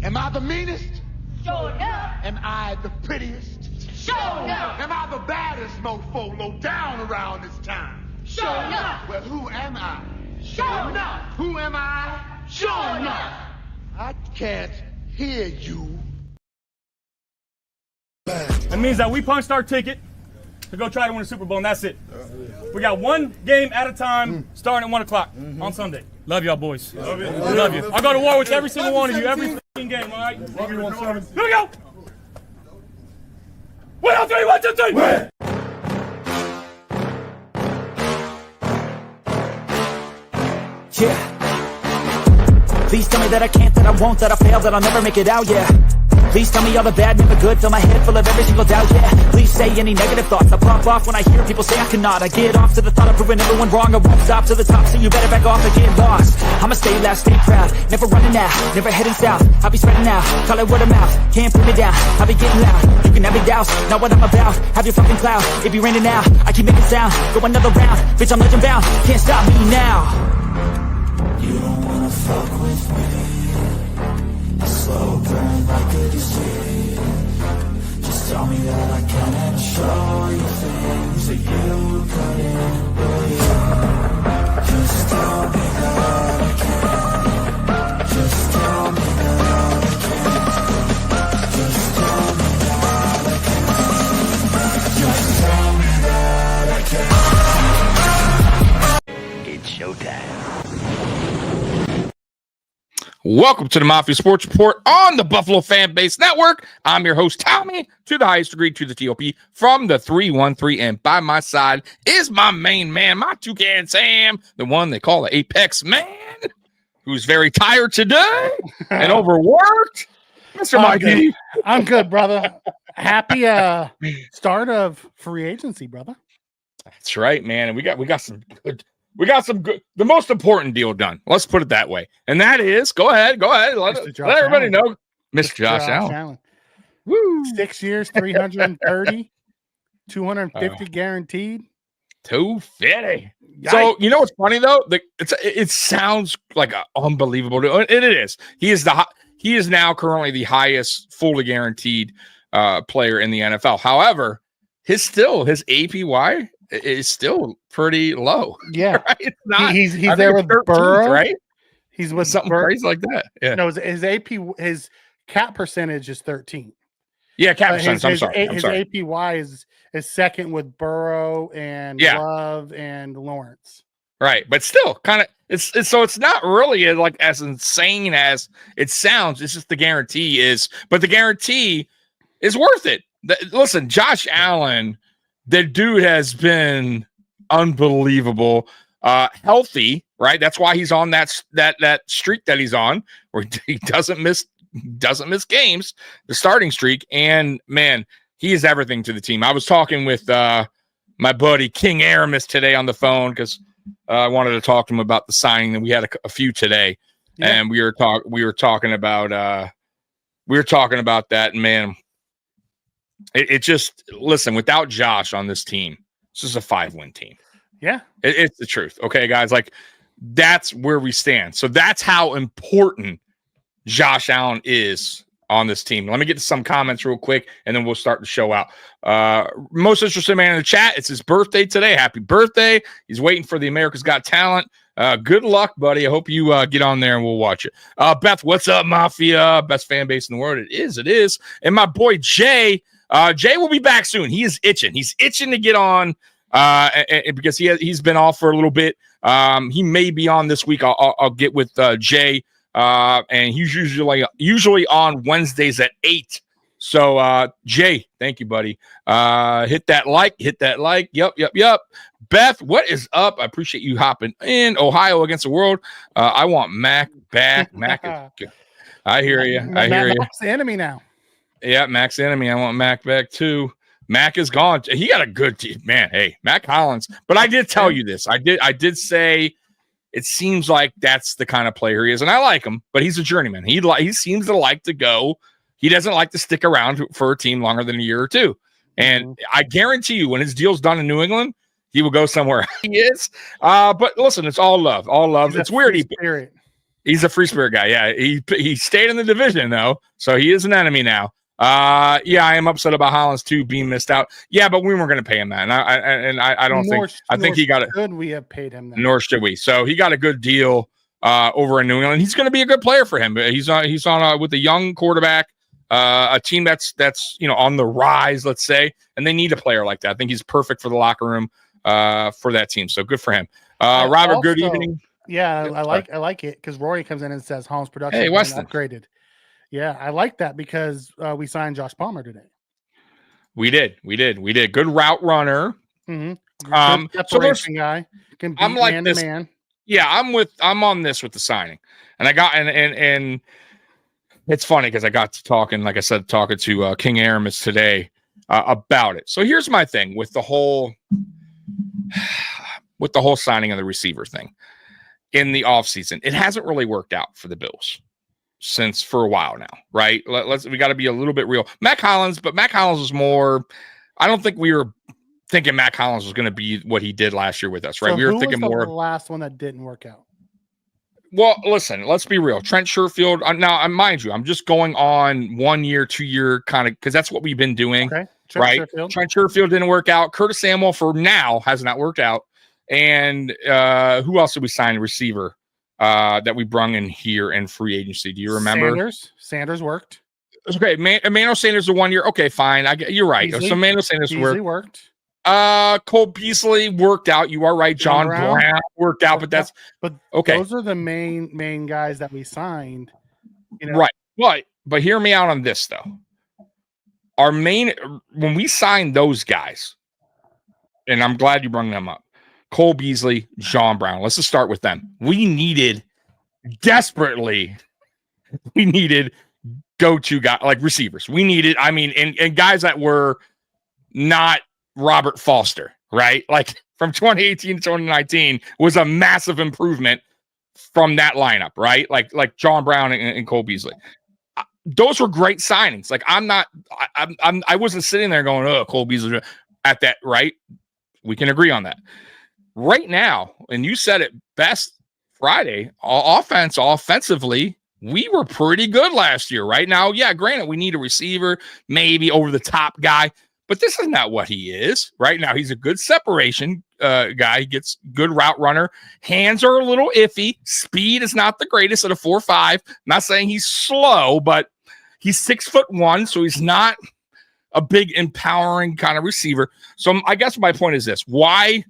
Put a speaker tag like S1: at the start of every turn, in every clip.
S1: Am I the meanest?
S2: Sure enough.
S1: Am I the prettiest?
S2: Sure enough.
S1: Am I the baddest mofo low down around this town?
S2: Sure enough.
S1: Well, who am I?
S2: Sure enough.
S1: Who am I?
S2: Sure enough.
S1: I can't hear you.
S3: That means that we punched our ticket to go try to win the Super Bowl, and that's it. We got one game at a time, starting at 1 o'clock on Sunday. Love y'all, boys. Love you. Love you. I'll go to war with every single one of you, every fucking game, all right? Love you, 1-7. Here we go. 1, 2, 3, 1, 2, 3. Win.
S4: Yeah. Please tell me that I can't, that I won't, that I fail, that I'll never make it out, yeah. Please tell me all the bad, never good, fill my head full of every single doubt, yeah. Please say any negative thoughts, I pop off when I hear people say I cannot. I get off to the thought of proving everyone wrong, I won't stop to the top, so you better back off and get lost. I'ma stay loud, stay proud, never running out, never heading south. I'll be spreading out, call it word of mouth, can't put me down, I'll be getting loud. You can have your doubts, not what I'm about, have your fucking cloud. It be raining now, I keep making sound, go another round, bitch I'm legend bound, can't stop me now. You don't wanna fuck with me, a slow burn like a disease. Just tell me that I can and I'll show you things that you couldn't believe. Just tell me that I can. Just tell me that I can. Just tell me that I can. Just tell me that I can.
S5: It's showtime.
S6: Welcome to the Mafia Sports Report on the Buffalo Fan Base Network. I'm your host, Tommy, to the highest degree, to the TOP, from the 313. And by my side is my main man, my toucan Sam, the one they call the Apex Man, who's very tired today and overworked. Mr. Mikey.
S7: I'm good, brother. Happy start of free agency, brother.
S6: That's right, man. And we got some good. We got some good, the most important deal done. Let's put it that way. And that is, go ahead. Let everybody know. Mr. Josh Allen.
S7: Woo. 6 years, 330, 250 guaranteed.
S6: 250. So, you know what's funny, though? It sounds like an unbelievable deal. And it is. He is now currently the highest fully guaranteed player in the NFL. However, his APY is still pretty low.
S7: Yeah,
S6: right? It's not.
S7: He's there with Burrow,
S6: right?
S7: He's with
S6: something crazy like that. Yeah.
S7: No, his cap percentage is 13.
S6: Yeah, cap percentage. I'm sorry.
S7: His APY is second with Burrow and Love and Lawrence.
S6: Right, but still, kind of. It's not really as insane as it sounds. It's just the guarantee is, but the guarantee is worth it. Listen, Josh Allen. The dude has been unbelievable, healthy, right? That's why he's on that streak that he's on, where he doesn't miss games, the starting streak. And man, he is everything to the team. I was talking with my buddy King Aramis today on the phone because I wanted to talk to him about the signing, and we had a few today, and we were talking about that, and man. It just, listen, without Josh on this team, it's just a 5-win team.
S7: Yeah.
S6: It's the truth. Okay, guys, that's where we stand. So that's how important Josh Allen is on this team. Let me get to some comments real quick, and then we'll start the show out. Most interesting man in the chat, it's his birthday today. Happy birthday. He's waiting for the America's Got Talent. Good luck, buddy. I hope you get on there and we'll watch it. Beth, what's up, Mafia? Best fan base in the world. It is. And my boy, Jay. Jay will be back soon. He is itching. He's itching to get on and because he's been off for a little bit. He may be on this week. I'll get with Jay, and he's usually on Wednesdays at 8. So Jay, thank you, buddy. Hit that like. Yep. Beth, what is up? I appreciate you hopping in. Ohio against the world. I want Mac back. Mac is good. I hear you.
S7: Mac's the enemy now.
S6: Yeah, Mac's enemy. I want Mac back too. Mac is gone. He got a good team, man. Hey, Mac Hollins. But I did tell you this. I did say it seems like that's the kind of player he is, and I like him. But he's a journeyman. He seems to like to go. He doesn't like to stick around for a team longer than a year or two. And I guarantee you, when his deal's done in New England, he will go somewhere. He is. But listen, it's all love. All love. It's weird. He's a free spirit guy. Yeah, he stayed in the division though, so he is an enemy now. Yeah, I am upset about Hollins too being missed out. Yeah, but we weren't going to pay him that, and I don't think. I think he got it.
S7: Should we have paid him that?
S6: Nor should we. So he got a good deal over in New England. He's going to be a good player for him. He's on with a young quarterback, a team that's on the rise, let's say, and they need a player like that. I think he's perfect for the locker room for that team. So good for him. Robert, also, good evening.
S7: Yeah, I like it because Rory comes in and says Hollins production upgraded. Yeah, I like that because we signed Josh Palmer today.
S6: We did. Good route runner.
S7: Mm-hmm. Separation guy. Can beat
S6: I'm like
S7: man
S6: this.
S7: To man.
S6: Yeah, I'm on this with the signing, and I got and it's funny because I got to talking, like I said, talking to King Aramis today about it. So here's my thing with the whole signing of the receiver thing in the offseason. It hasn't really worked out for the Bills for a while now, right? We got to be a little bit real. Mac Hollins was more. I don't think we were thinking Mac Hollins was going to be what he did last year with us, right?
S7: So
S6: we were thinking more.
S7: The last one that didn't work out.
S6: Well, listen, let's be real. Trent Sherfield. Now, mind you, I'm just going on 1 year, 2 year kind of because that's what we've been doing,
S7: okay.
S6: Trent Sherfield didn't work out. Curtis Samuel for now has not worked out. And who else did we sign? Receiver that we brung in here in free agency. Do you remember?
S7: Sanders worked.
S6: Okay, Emmanuel Sanders the 1 year. Okay, fine. You're right. So Emmanuel Sanders worked. Cole Beasley worked out. You are right. John Brown worked out, but okay.
S7: Those are the main guys that we signed.
S6: Right. But hear me out on this though. When we signed those guys, and I'm glad you brought them up. Cole Beasley, John Brown. Let's just start with them. We desperately needed go-to guys like receivers. We needed, and guys that were not Robert Foster, right? Like from 2018 to 2019 was a massive improvement from that lineup, right? Like John Brown and Cole Beasley. Those were great signings. Like I wasn't sitting there going, oh, Cole Beasley at that, right? We can agree on that. Right now, and you said it best Friday, offensively, we were pretty good last year. Right now, yeah, granted, we need a receiver, maybe over the top guy, but this is not what he is. Right now, he's a good separation guy. He gets good route runner. Hands are a little iffy. Speed is not the greatest at a 4.5. Not saying he's slow, but he's 6'1", so he's not a big empowering kind of receiver. So I guess my point is this: why?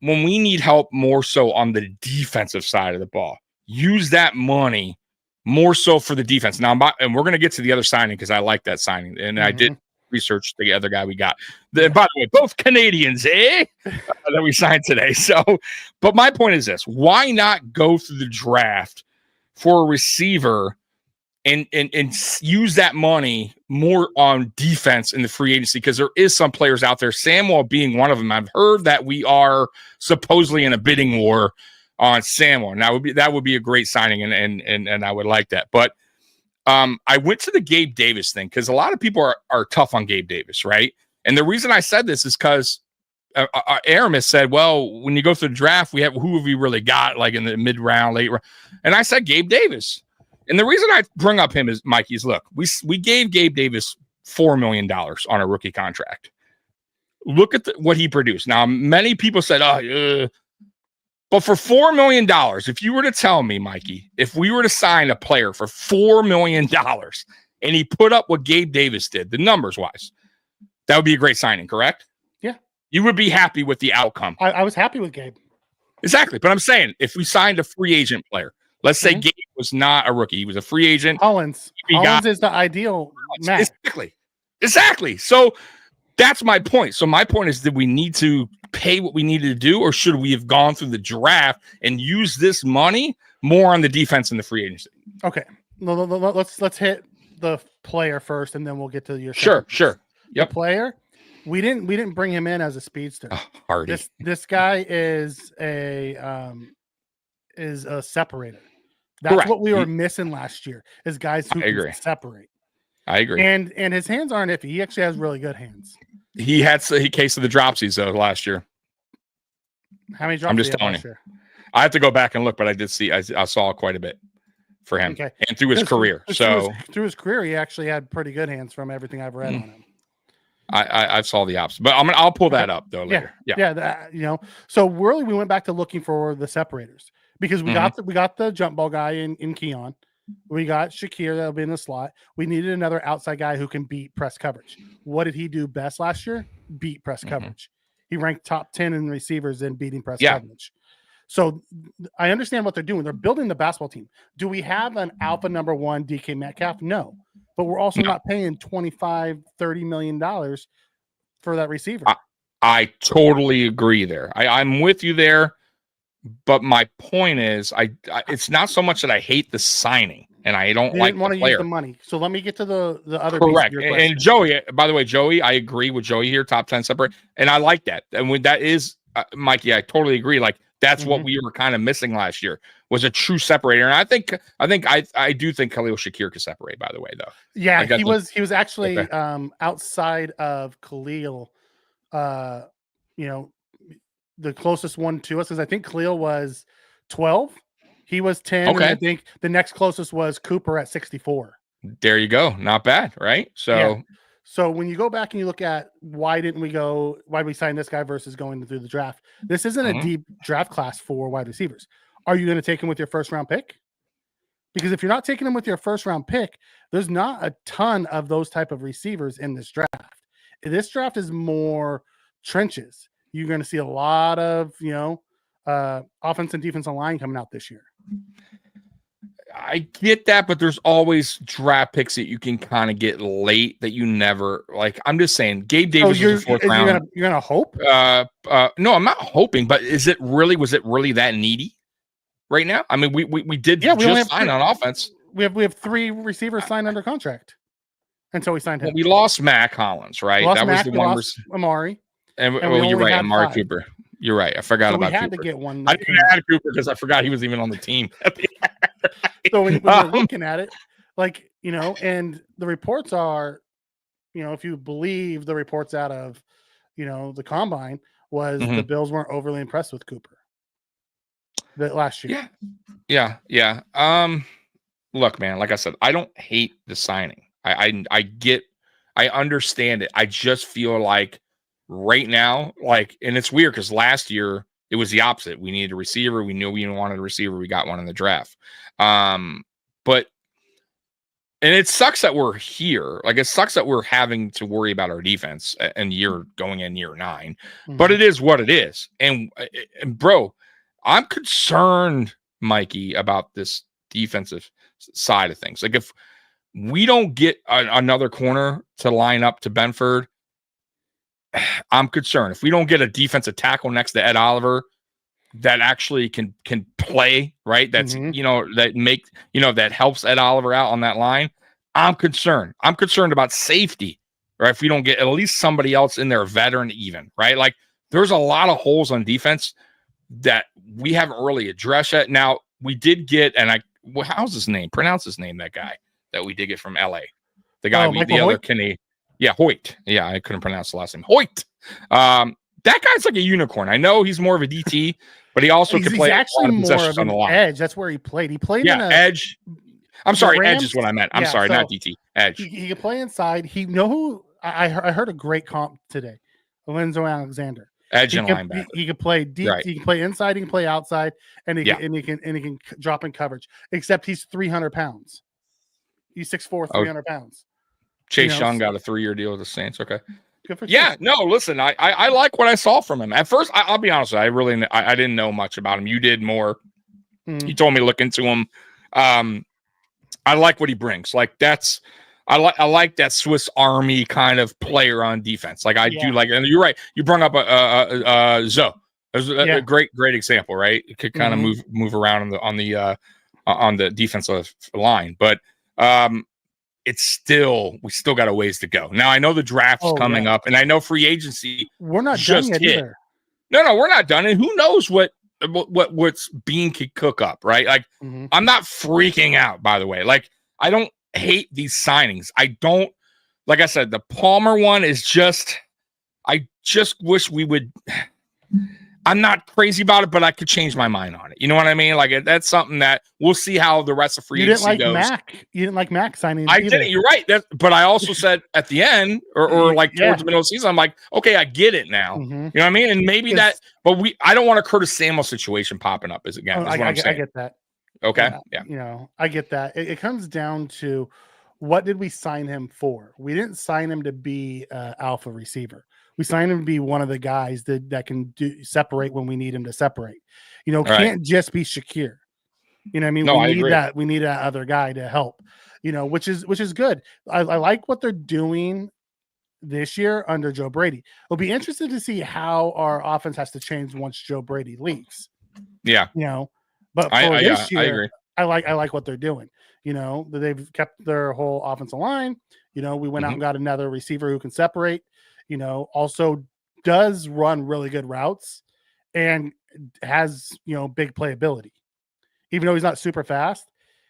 S6: When we need help more so on the defensive side of the ball, use that money more so for the defense. Now, and we're going to get to the other signing because I like that signing. And I did research the other guy we got. By the way, both Canadians, that we signed today. So, but my point is this: why not go through the draft for a receiver and use that money more on defense in the free agency? Because there is some players out there, Samuel being one of them. I've heard that we are supposedly in a bidding war on Samuel. Now that would be a great signing, and I would like that. But I went to the Gabe Davis thing because a lot of people are tough on Gabe Davis, right? And the reason I said this is because Aramis said, well, when you go through the draft, who have we really got like in the mid round, late round? And I said Gabe Davis. And the reason I bring up him is, Mikey, is look, we gave Gabe Davis $4 million on a rookie contract. Look at what he produced. Now, many people said, but for $4 million, if you were to tell me, Mikey, if we were to sign a player for $4 million and he put up what Gabe Davis did, the numbers wise, that would be a great signing, correct?
S7: Yeah.
S6: You would be happy with the outcome.
S7: I was happy with Gabe.
S6: Exactly. But I'm saying if we signed a free agent player, let's say Gabe was not a rookie. He was a free agent.
S7: Hollins is the ideal match.
S6: Exactly. So that's my point. So my point is, did we need to pay what we needed to do, or should we have gone through the draft and use this money more on the defense and the free agency?
S7: Okay. Let's hit the player first, and then we'll get to your
S6: sure.
S7: Yep. The player. We didn't bring him in as a speedster.
S6: Hardy.
S7: This guy is a separator. That's correct. What we were missing last year is guys who can separate.
S6: I agree.
S7: And his hands aren't iffy. He actually has really good hands.
S6: He had a case of the dropsies though last year.
S7: How many drops?
S6: I'm just telling you. I have to go back and look, but I did see. I saw quite a bit for him and through his career.
S7: Through his career, he actually had pretty good hands from everything I've read on him.
S6: I saw the opposite, but I'll pull that up though later.
S7: So really, we went back to looking for the separators because we got the jump ball guy in Keon. We got Shakir that'll be in the slot. We needed another outside guy who can beat press coverage. What did he do best last year? Beat press coverage. He ranked top 10 in receivers in beating press coverage. So I understand what they're doing. They're building the basketball team. Do we have an alpha number one DK Metcalf? No. But we're also not paying $25, $30 million for that receiver.
S6: I totally agree there. I'm with you there. But my point is, it's not so much that I hate the signing and I don't like
S7: want to
S6: player.
S7: Use the money. So let me get to the other.
S6: Correct. And Joey, by the way, Joey, I agree with Joey here. Top 10 separate, and I like that. And when that is, Mikey, I totally agree. Like that's what we were kind of missing last year was a true separator. And I do think Khalil Shakir could separate. By the way, though.
S7: Yeah, he was actually outside of Khalil. The closest one to us is I think Khalil was 12. He was 10.
S6: Okay.
S7: And I think the next closest was Cooper at 64.
S6: There you go. Not bad, right? So
S7: when you go back and you look at why we sign this guy versus going through the draft, this isn't a deep draft class for wide receivers. Are you going to take him with your first round pick? Because if you're not taking him with your first round pick, there's not a ton of those type of receivers in this draft. This draft is more trenches. You're going to see a lot of, offense and defensive line coming out this year.
S6: I get that, but there's always draft picks that you can kind of get late that you never like. I'm just saying, Gabe Davis was the fourth round.
S7: You're gonna hope?
S6: No, I'm not hoping. But was it really that needy right now? I mean, we did just sign on offense.
S7: We have 3 receivers signed under contract, and so we signed him.
S6: Well, we lost Mac Hollins, right?
S7: That was the one. Lost Amari.
S6: And you're right, Amari Cooper. You're right. I forgot about Cooper. We had to
S7: get one.
S6: I didn't add Cooper because I forgot he was even on the team.
S7: So when you're looking at it, and the reports are, if you believe the reports out of, the combine was the Bills weren't overly impressed with Cooper that last year.
S6: Yeah. Look, man, like I said, I don't hate the signing. I understand it. I just feel like right now, and it's weird because last year it was the opposite. We needed a receiver. We knew we wanted a receiver. We got one in the draft. But it sucks that we're here. Like it sucks that we're having to worry about our defense and going in year 9. But it is what it is. And bro, I'm concerned, Mikey, about this defensive side of things. Like if we don't get another corner to line up to Benford, I'm concerned. If we don't get a defensive tackle next to Ed Oliver that actually can play, right? That's that helps Ed Oliver out on that line. I'm concerned. I'm concerned about safety, right? If we don't get at least somebody else in there, veteran even, right? Like there's a lot of holes on defense that we haven't really addressed yet. Now we did get, how's his name? Pronounce his name. That guy that we did get from LA, the guy other Canadian. Yeah, Hoyt. Yeah, I couldn't pronounce the last name. Hoyt. That guy's like a unicorn. I know he's more of a DT, but he also can play
S7: actually more of an edge. That's where he played. He played in
S6: edge. I'm sorry, Rams, edge is what I meant. I'm sorry, not DT. Edge.
S7: He can play inside. I heard a great comp today. Lorenzo Alexander.
S6: Edge and linebacker.
S7: He can play deep. Right. He can play inside. He can play outside, and he can drop in coverage. Except he's 300 pounds. He's 6'4", 300 pounds.
S6: Chase Young got a 3-year deal with the Saints. Okay. No, listen, I like what I saw from him. At first, I'll be honest with you, I didn't know much about him. You did more. You told me to look into him. I like what he brings. Like I like that Swiss Army kind of player on defense. Like I do like, and you're right. You brought up Zoe. It was a great example, right? It could kind of move around on the defensive line, but we still got a ways to go. Now I know the draft's coming up, and I know free agency.
S7: We're not done yet either.
S6: No, we're not done. And who knows what's Bean could cook up, right? Like I'm not freaking out, by the way. Like I don't hate these signings. I don't, like I said, the Palmer one is just, I just wish we would, I'm not crazy about it, but I could change my mind on it. You know what I mean? Like that's something that we'll see how the rest of free agency goes.
S7: You didn't like Mac signing.
S6: I didn't. You're right. But I also said at the end or like towards the middle of the season, I'm like, okay, I get it now. You know what I mean? And maybe that, but I don't want a Curtis Samuel situation popping up. I
S7: get that.
S6: Okay. Yeah.
S7: You know, I get that. It comes down to what did we sign him for? We didn't sign him to be alpha receiver. We signed him to be one of the guys that can separate when we need him to separate. You know, can't just be Shakir. You know what I mean?
S6: No,
S7: we need that. We need that other guy to help, you know, which is good. I like what they're doing this year under Joe Brady. We'll be interested to see how our offense has to change once Joe Brady leaves.
S6: Yeah.
S7: You know, but for this year,
S6: I agree.
S7: I like what they're doing. You know, they've kept their whole offensive line. You know, we went out and got another receiver who can separate, you know, also does run really good routes and has, you know, big playability. Even though he's not super fast,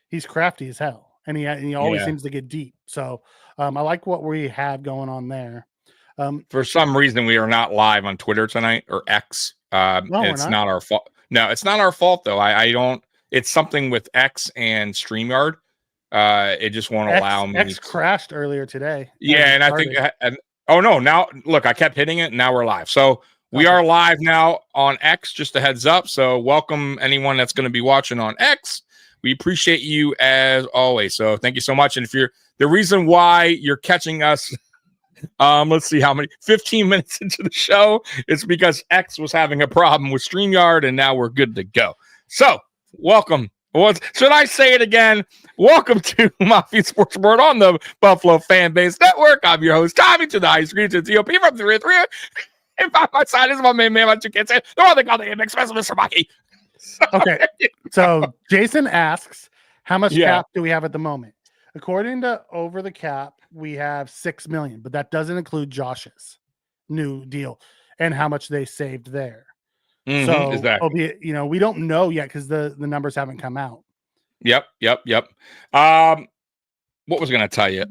S7: he's crafty as hell. And he always seems to get deep. So I like what we have going on there.
S6: For some reason, we are not live on Twitter tonight or X. It's not our fault. No, it's not our fault, though. I don't. It's something with X and StreamYard. It just won't allow me.
S7: X crashed earlier today.
S6: Yeah, and I think. Oh no! Now look, I kept hitting it. And now we're live. So we are live now on X. Just a heads up. So welcome anyone that's going to be watching on X. We appreciate you as always. So thank you so much. And if you're the reason why you're catching us, let's see how many 15 minutes into the show, it's because X was having a problem with StreamYard, and now we're good to go. So welcome. Should I say it again? Welcome to Mafia Sports Report on the Buffalo Fan Base Network. I'm your host, Tommy, to the high screen, to the TOP from 3-3. And by my side is my main man, my two kids. The one they call the MX Special, Mr. Maki.
S7: Okay. So Jason asks, how much cap do we have at the moment? According to Over the Cap, we have $6 million, but that doesn't include Josh's new deal and how much they saved there. So,
S6: exactly.
S7: You know, we don't know yet because the numbers haven't come out.
S6: Yep. What was I going to tell you?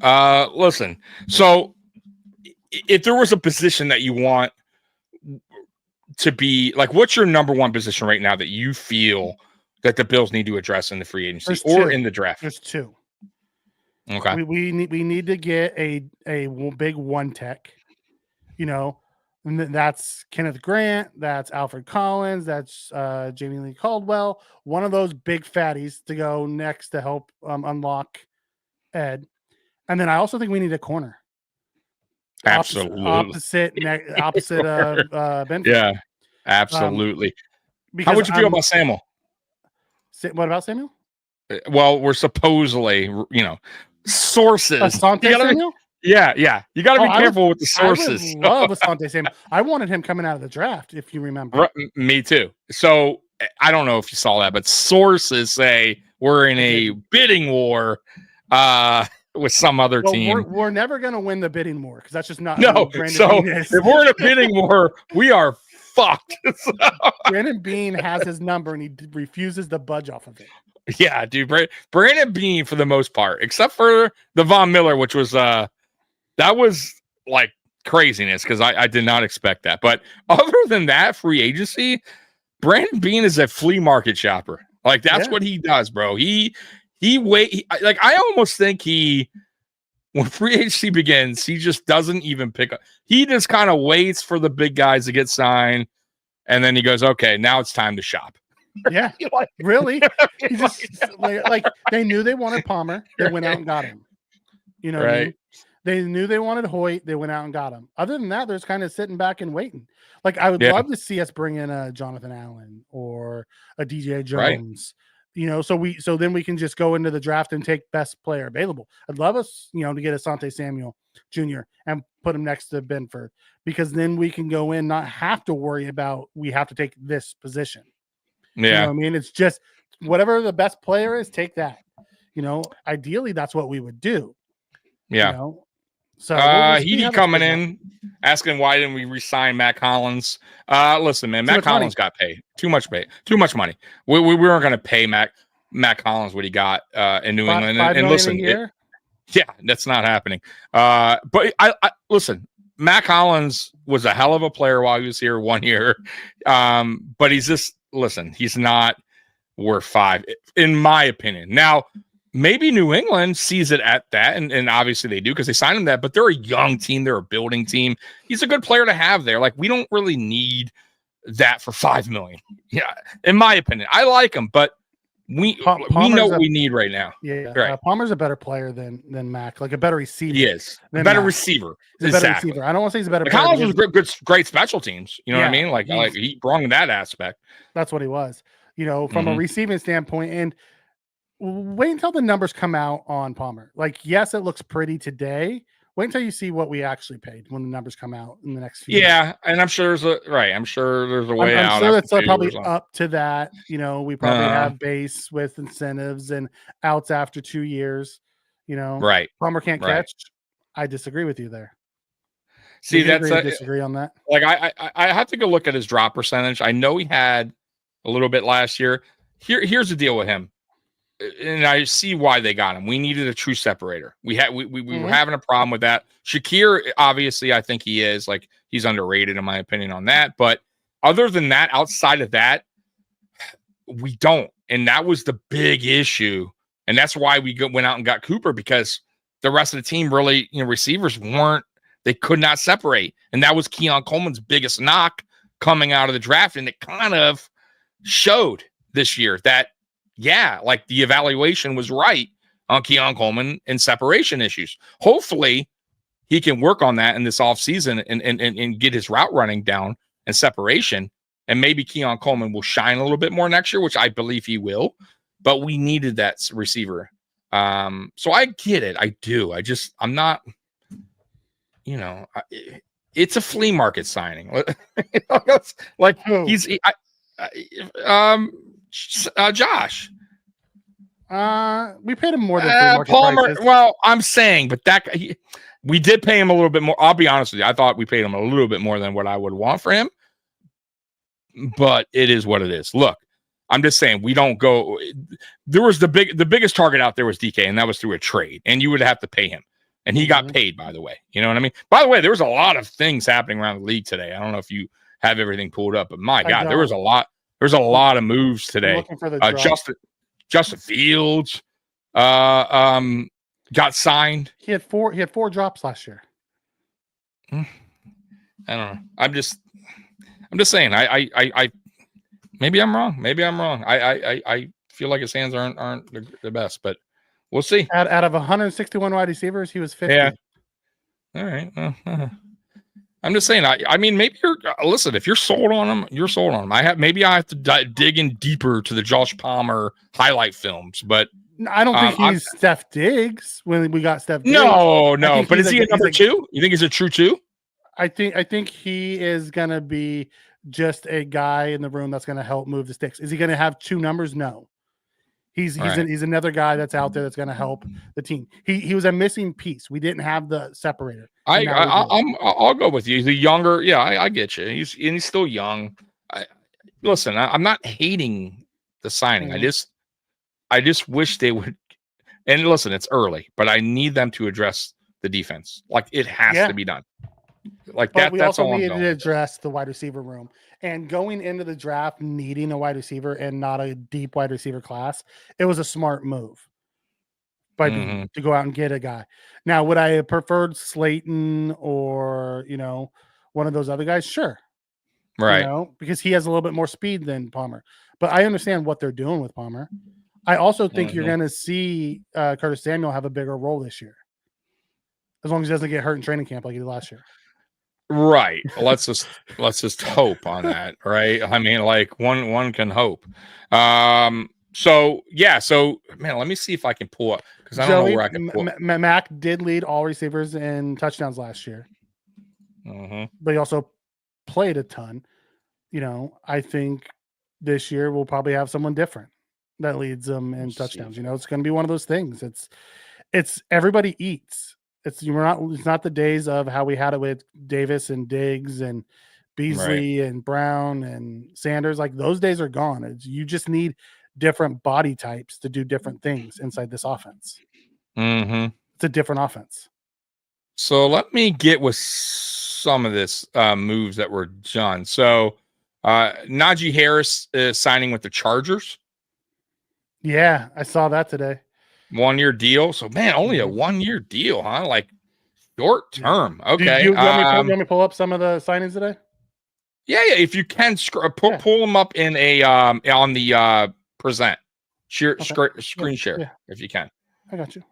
S6: Listen, so if there was a position that you want to be like, what's your number one position right now that you feel that the Bills need to address in the free agency in the draft?
S7: There's two.
S6: Okay.
S7: We need to get a big one tech, you know. And that's Kenneth Grant. That's Alfred Collins. That's Jamie Lee Caldwell. One of those big fatties to go next to help unlock Ed. And then I also think we need a corner.
S6: Absolutely.
S7: Opposite of Benford.
S6: Yeah, absolutely. How would you feel about Samuel?
S7: What about Samuel?
S6: Well, we're supposedly, you know, sources.
S7: Asante Samuel?
S6: Yeah. You got to be careful with the sources.
S7: I love Asante Samuel. I wanted him coming out of the draft, if you remember.
S6: Me too. So I don't know if you saw that, but sources say we're in a bidding war with some other team.
S7: We're never going to win the bidding war because that's just not.
S6: No. So if we're in a bidding war, we are fucked.
S7: Brandon Bean has his number and he refuses to budge off of it.
S6: Yeah, dude. Brandon Bean for the most part, except for the Von Miller, which was that was like craziness because I did not expect that. But other than that, free agency, Brandon Bean is a flea market shopper. Like that's what he does, bro. I almost think when free agency begins, he just doesn't even pick up. He just kind of waits for the big guys to get signed, and then he goes, "Okay, now it's time to shop."
S7: Yeah, really? He just like they knew they wanted Palmer, they went out and got him. You know,
S6: right?
S7: What I mean? They knew they wanted Hoyt, they went out and got him. Other than that, there's kind of sitting back and waiting. Like I would love to see us bring in a Jonathan Allen or a DJ Jones. Right. You know, so then we can just go into the draft and take best player available. I'd love us, you know, to get Asante Samuel Jr. and put him next to Benford because then we can go in, not have to worry about we have to take this position.
S6: Yeah.
S7: You know what I mean? It's just whatever the best player is, take that. You know, ideally that's what we would do.
S6: Yeah.
S7: You know? So
S6: he coming in asking why didn't we re-sign Matt Collins? Listen, man, Matt Collins got paid. Too much money. We weren't going to pay Matt Collins what he got in New England. And listen,
S7: yeah,
S6: that's not happening. But I listen, Mac Hollins was a hell of a player while he was here 1 year. But he's not worth 5, in my opinion. Now, maybe New England sees it at that, and obviously they do because they signed him that, but they're a young team. They're a building team. He's a good player to have there. Like, we don't really need that for $5 million. Yeah, in my opinion. I like him, but we know what we need right now.
S7: Yeah,
S6: right.
S7: Palmer's a better player than Mac, like a better receiver.
S6: He is a better receiver.
S7: He's a better receiver. I don't want to say he's a better player.
S6: Collins was great special teams. You know what I mean? Like he brought that aspect.
S7: That's what he was. You know, from a receiving standpoint, and wait until the numbers come out on Palmer. Like, yes, it looks pretty today. Wait until you see what we actually paid when the numbers come out in the next few years.
S6: And I'm sure there's a way out.
S7: I'm sure it's probably up to that. You know, we probably have base with incentives and outs after 2 years. You know,
S6: right.
S7: Palmer can't catch. I disagree with you there.
S6: See,
S7: disagree on that.
S6: Like I have to go look at his drop percentage. I know he had a little bit last year. Here's the deal with him. And I see why they got him. We needed a true separator. We were having a problem with that. Shakir, obviously, I think he is. Like, he's underrated in my opinion on that. But other than that, outside of that, we don't. And that was the big issue. And that's why we went out and got Cooper, because the rest of the team really, receivers they could not separate. And that was Keon Coleman's biggest knock coming out of the draft. And it kind of showed this year that, like the evaluation was right on Keon Coleman and separation issues. Hopefully he can work on that in this offseason and get his route running down and separation. And maybe Keon Coleman will shine a little bit more next year, which I believe he will. But we needed that receiver. So I get it. I do. I'm not, it's a flea market signing. Like he's Josh.
S7: We paid him more than
S6: Palmer.
S7: prices.
S6: Well, I'm saying, but we did pay him a little bit more. I'll be honest with you. I thought we paid him a little bit more than what I would want for him. But it is what it is. Look, I'm just saying we don't go. There was the biggest target out there was DK, and that was through a trade, and you would have to pay him, and he got paid. By the way, you know what I mean. By the way, there was a lot of things happening around the league today. I don't know if you have everything pulled up, but my God, there was a lot. There's a lot of moves today. Justin Fields got signed.
S7: He had 4 drops last year.
S6: I don't know. I'm just saying. I maybe I'm wrong. I feel like his hands aren't the best, but we'll see.
S7: Out of 161 wide receivers, he was 50.
S6: Yeah. All right. I'm just saying. I mean, maybe listen. If you're sold on him, you're sold on him. Maybe I have to dig in deeper to the Josh Palmer highlight films, but
S7: I don't think he's Steph Diggs when we got Steph Diggs.
S6: No. But is he a number 2? You think he's a true 2?
S7: I think he is gonna be just a guy in the room that's gonna help move the sticks. Is he gonna have 2 numbers? No. He's another guy that's out there that's going to help the team. He was a missing piece. We didn't have the separator.
S6: I'll go with you. He's a younger. Yeah, I get you. He's still young. Listen, I'm not hating the signing. I just wish they would. And listen, it's early, but I need them to address the defense. Like, it has to be done. Like that. That's all I'm going.
S7: We also needed to address the wide receiver room. And going into the draft, needing a wide receiver and not a deep wide receiver class, it was a smart move to go out and get a guy. Now, would I have preferred Slayton or, one of those other guys? Sure.
S6: Right.
S7: Because he has a little bit more speed than Palmer. But I understand what they're doing with Palmer. I also think you're going to see Curtis Samuel have a bigger role this year, as long as he doesn't get hurt in training camp like he did last year.
S6: Right. Let's just hope on that. Right. I mean, like one can hope. So man, let me see if I can pull up, because I don't know where I can pull.
S7: Mac did lead all receivers in touchdowns last year, but he also played a ton. I think this year we'll probably have someone different that leads them in touchdowns. It's going to be one of those things. It's everybody eats. It's not the days of how we had it with Davis and Diggs and Beasley and Brown and Sanders. Like, those days are gone. You just need different body types to do different things inside this offense. It's a different offense.
S6: So let me get with some of this moves that were done. So Najee Harris is signing with the Chargers.
S7: Yeah, I saw that today.
S6: 1-year deal. So man, only a 1-year deal, huh? Like short term. Okay.
S7: Do you want me to pull up some of the signings today?
S6: Yeah. If you can pull them up in a on the present screen share if you can.
S7: I got you.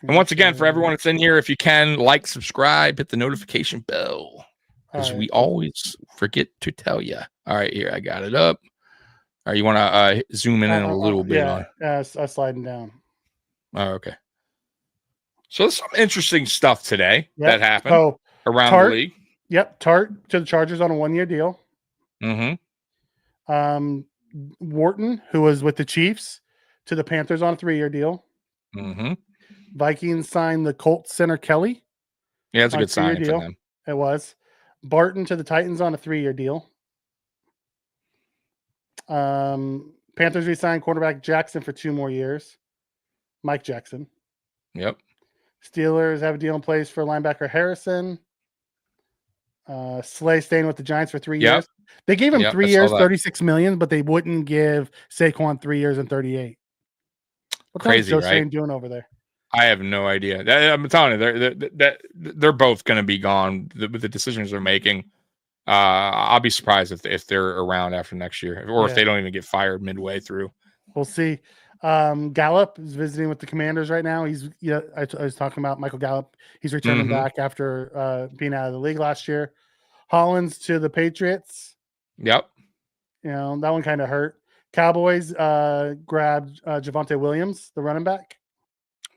S6: And once again, for everyone that's in here, if you can, like, subscribe, hit the notification bell, because we always forget to tell you. All right, here, I got it up. All right, you want to zoom in a little bit?
S7: Yeah, I'm sliding down.
S6: Oh, okay. So there's some interesting stuff today that happened around the league.
S7: Yep, Tart to the Chargers on a 1-year deal.
S6: Mm-hmm.
S7: Wharton, who was with the Chiefs, to the Panthers on a 3-year deal.
S6: Mm-hmm.
S7: Vikings signed the Colts center Kelly.
S6: Yeah, it's a good signing for them.
S7: It was. Barton to the Titans on a 3-year deal. Panthers re-signed quarterback Jackson for 2 more years. Mike Jackson.
S6: Yep.
S7: Steelers have a deal in place for linebacker Harrison. Slay staying with the Giants for 3 years. They gave him 3 years, $36 million, but they wouldn't give Saquon 3 years and 38. What
S6: Crazy,
S7: Joe
S6: right?
S7: Shane doing over there?
S6: I have no idea. I'm telling you, they're both going to be gone with the decisions they're making. I'll be surprised if they're around after next year, or if they don't even get fired midway through.
S7: We'll see. Gallup is visiting with the Commanders right now. I was talking about Michael Gallup. He's returning back after being out of the league last year. Hollins to the Patriots.
S6: Yep.
S7: That one kind of hurt. Cowboys grabbed Javonte Williams, the running back.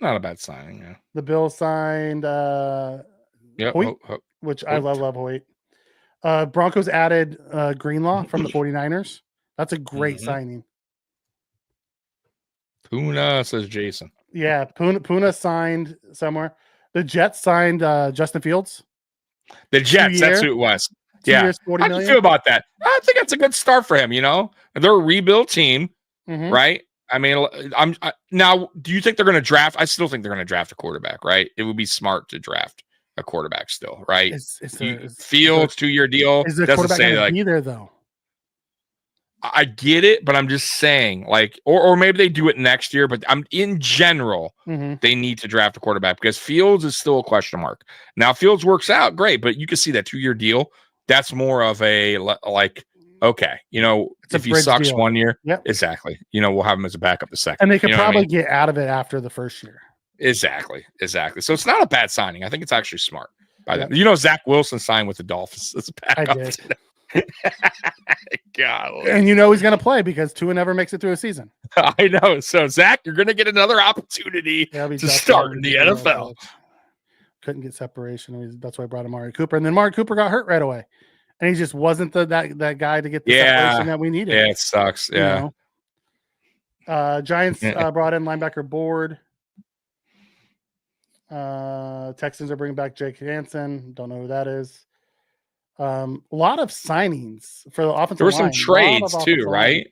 S6: Not a bad signing, yeah.
S7: The Bills signed Hoyt, which I love Hoyt. Broncos added Greenlaw from the 49ers. That's a great signing.
S6: Puna, says Jason.
S7: Yeah, Puna signed somewhere. The Jets signed Justin Fields.
S6: The Jets, that's who it was.
S7: 2
S6: Yeah.
S7: years, $40
S6: How do you feel about that? I think that's a good start for him, They're a rebuild team, right? I mean, now, do you think they're going to draft? I still think they're going to draft a quarterback, right? It would be smart to draft a quarterback still, right? Fields 2-year deal.
S7: Is the quarterback going to be there, though?
S6: I get it, but I'm just saying, or maybe they do it next year, but in general, they need to draft a quarterback because Fields is still a question mark. Now, Fields works out great, but you can see that 2-year deal. That's more of a okay, if he sucks deal. 1 year, exactly. We'll have him as a backup the second.
S7: And they could probably get out of it after the first year.
S6: Exactly. So it's not a bad signing. I think it's actually smart by them. Zach Wilson signed with the Dolphins as a backup.
S7: I did.
S6: God.
S7: And he's going to play because Tua never makes it through a season.
S6: I know. So, Zach, you're going to get another opportunity to start in the NFL.
S7: Couldn't get separation. That's why I brought Amari Cooper. And then Amari Cooper got hurt right away. And he just wasn't that guy to get the separation that we needed.
S6: Yeah, it sucks. Yeah.
S7: Giants brought in linebacker Board. Texans are bringing back Jake Hansen. Don't know who that is. A lot of signings for the offensive line.
S6: There were some trades too, right?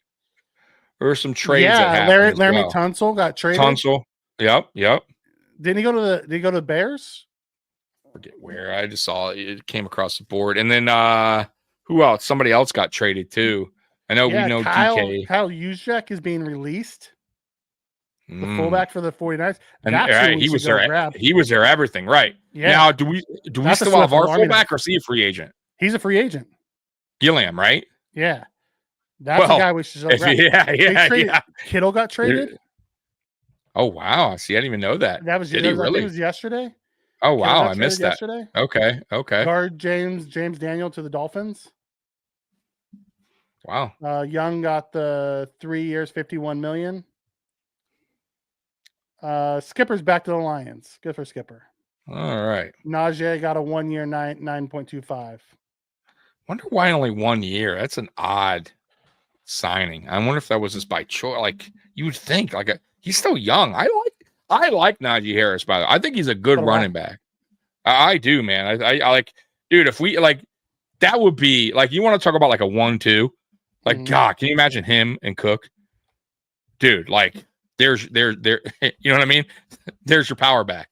S6: There were some trades.
S7: Yeah, Laramie Tunsil got traded.
S6: Tunsil. Yep.
S7: Did he go to the Bears?
S6: Forget where. I just saw it came across the board. And then who else? Somebody else got traded too. I know we know DK.
S7: Kyle Juszczyk is being released. The fullback for the 49ers.
S6: And he was there. He was there everything, right? Yeah. Now, do we still have our fullback or is he a free agent?
S7: He's a free agent.
S6: Gilliam, right?
S7: Yeah. That's the guy we should grab.
S6: Yeah.
S7: Kittle got traded.
S6: Oh wow. See, I didn't even know that.
S7: That was
S6: Did he really?
S7: It was yesterday.
S6: Oh wow, I missed that.
S7: Yesterday.
S6: Okay.
S7: Guard James Daniel to the Dolphins.
S6: Wow.
S7: Young got the 3 years, $51 million. Skipper's back to the Lions. Good for Skipper.
S6: All right.
S7: Najee got a 1 year, 9.25.
S6: Wonder why only 1 year. That's an odd signing. I wonder if that was just by choice. You would think he's still young. I like Najee Harris, by the way. I think he's a good running back. I do, man. I like, dude, if we that would be you want to talk about a 1-2, God, can you imagine him and Cook? Dude, there's you know what I mean? There's your power back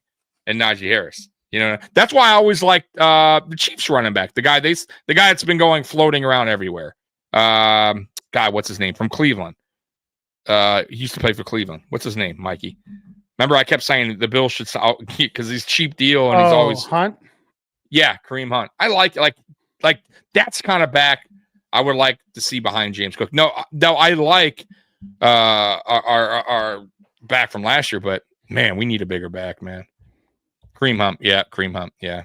S6: and Najee Harris. You know, that's why I always like the Chiefs running back, the guy that's been floating around everywhere. God, what's his name from Cleveland? He used to play for Cleveland. What's his name, Mikey? Remember, I kept saying the Bills should because he's cheap deal and he's always
S7: Hunt.
S6: Yeah, Kareem Hunt. I like that's kind of back I would like to see behind James Cook. No, I like our back from last year, but man, we need a bigger back, man. Kareem Hunt, yeah.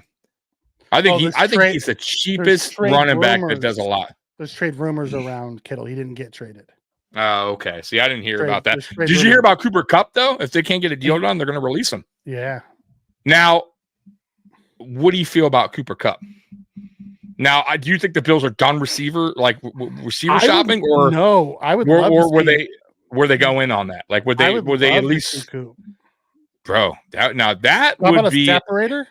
S6: I think he's the cheapest running back that does a lot.
S7: There's trade rumors around Kittle. He didn't get traded.
S6: Oh, okay. See, I didn't hear about that. Did you hear about Cooper Kupp though? If they can't get a deal done, they're going to release him.
S7: Yeah.
S6: Now, what do you feel about Cooper Kupp? Now, do you think the Bills are done receiver shopping, or
S7: no? I would,
S6: or were they go in on that? Like, would they at least? Bro, that would be
S7: a separator.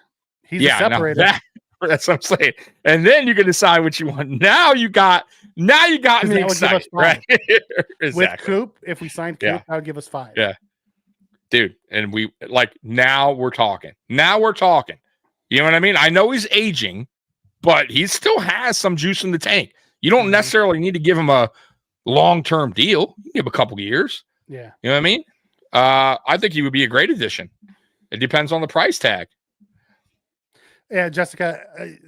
S7: He's a separator.
S6: That's what I'm saying. And then you can decide what you want. Now you got me excited, right? Exactly.
S7: With Coop, if we signed Coop, that would give us 5.
S6: Yeah, dude. And we now we're talking. You know what I mean? I know he's aging, but he still has some juice in the tank. You don't necessarily need to give him a long-term deal. You give a couple years.
S7: Yeah.
S6: You know what I mean? I think he would be a great addition. It depends on the price tag.
S7: Yeah, Jessica,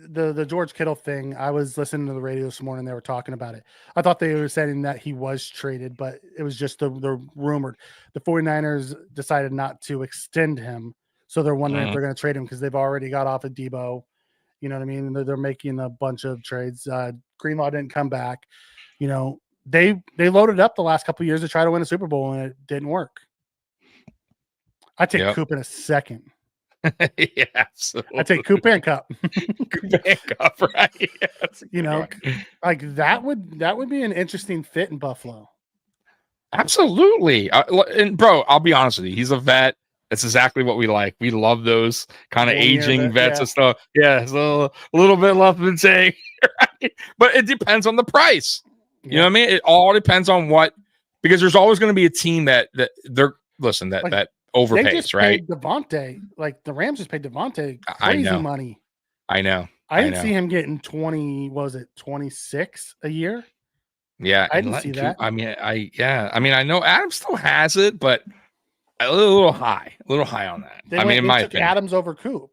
S7: the George Kittle thing, I was listening to the radio this morning. They were talking about it. I thought they were saying that he was traded, but it was just the rumored. The 49ers decided not to extend him, so they're wondering if they're going to trade him because they've already got off of Debo. You know what I mean? They're making a bunch of trades. Greenlaw didn't come back. You know, they loaded up the last couple of years to try to win a Super Bowl, and it didn't work. I take Coop in a second.
S6: Yeah, absolutely.
S7: I take Coop and Cup.
S6: Coop and Cup, right? Yeah,
S7: like that would be an interesting fit in Buffalo.
S6: Absolutely. And bro, I'll be honest with you. He's a vet. That's exactly what we like. We love those kind of aging vets and stuff. Yeah, so a little bit left in the tank, right? But it depends on the price. You know what I mean? It all depends on because there's always going to be a team that overpays,
S7: they just
S6: right?
S7: Paid Devontae, like the Rams just paid Devontae crazy money.
S6: I know.
S7: I didn't see him getting 26 a year.
S6: Yeah,
S7: I didn't see that.
S6: I mean, I know Adams still has it, but a little high on that. In my opinion,
S7: Adams over Coop.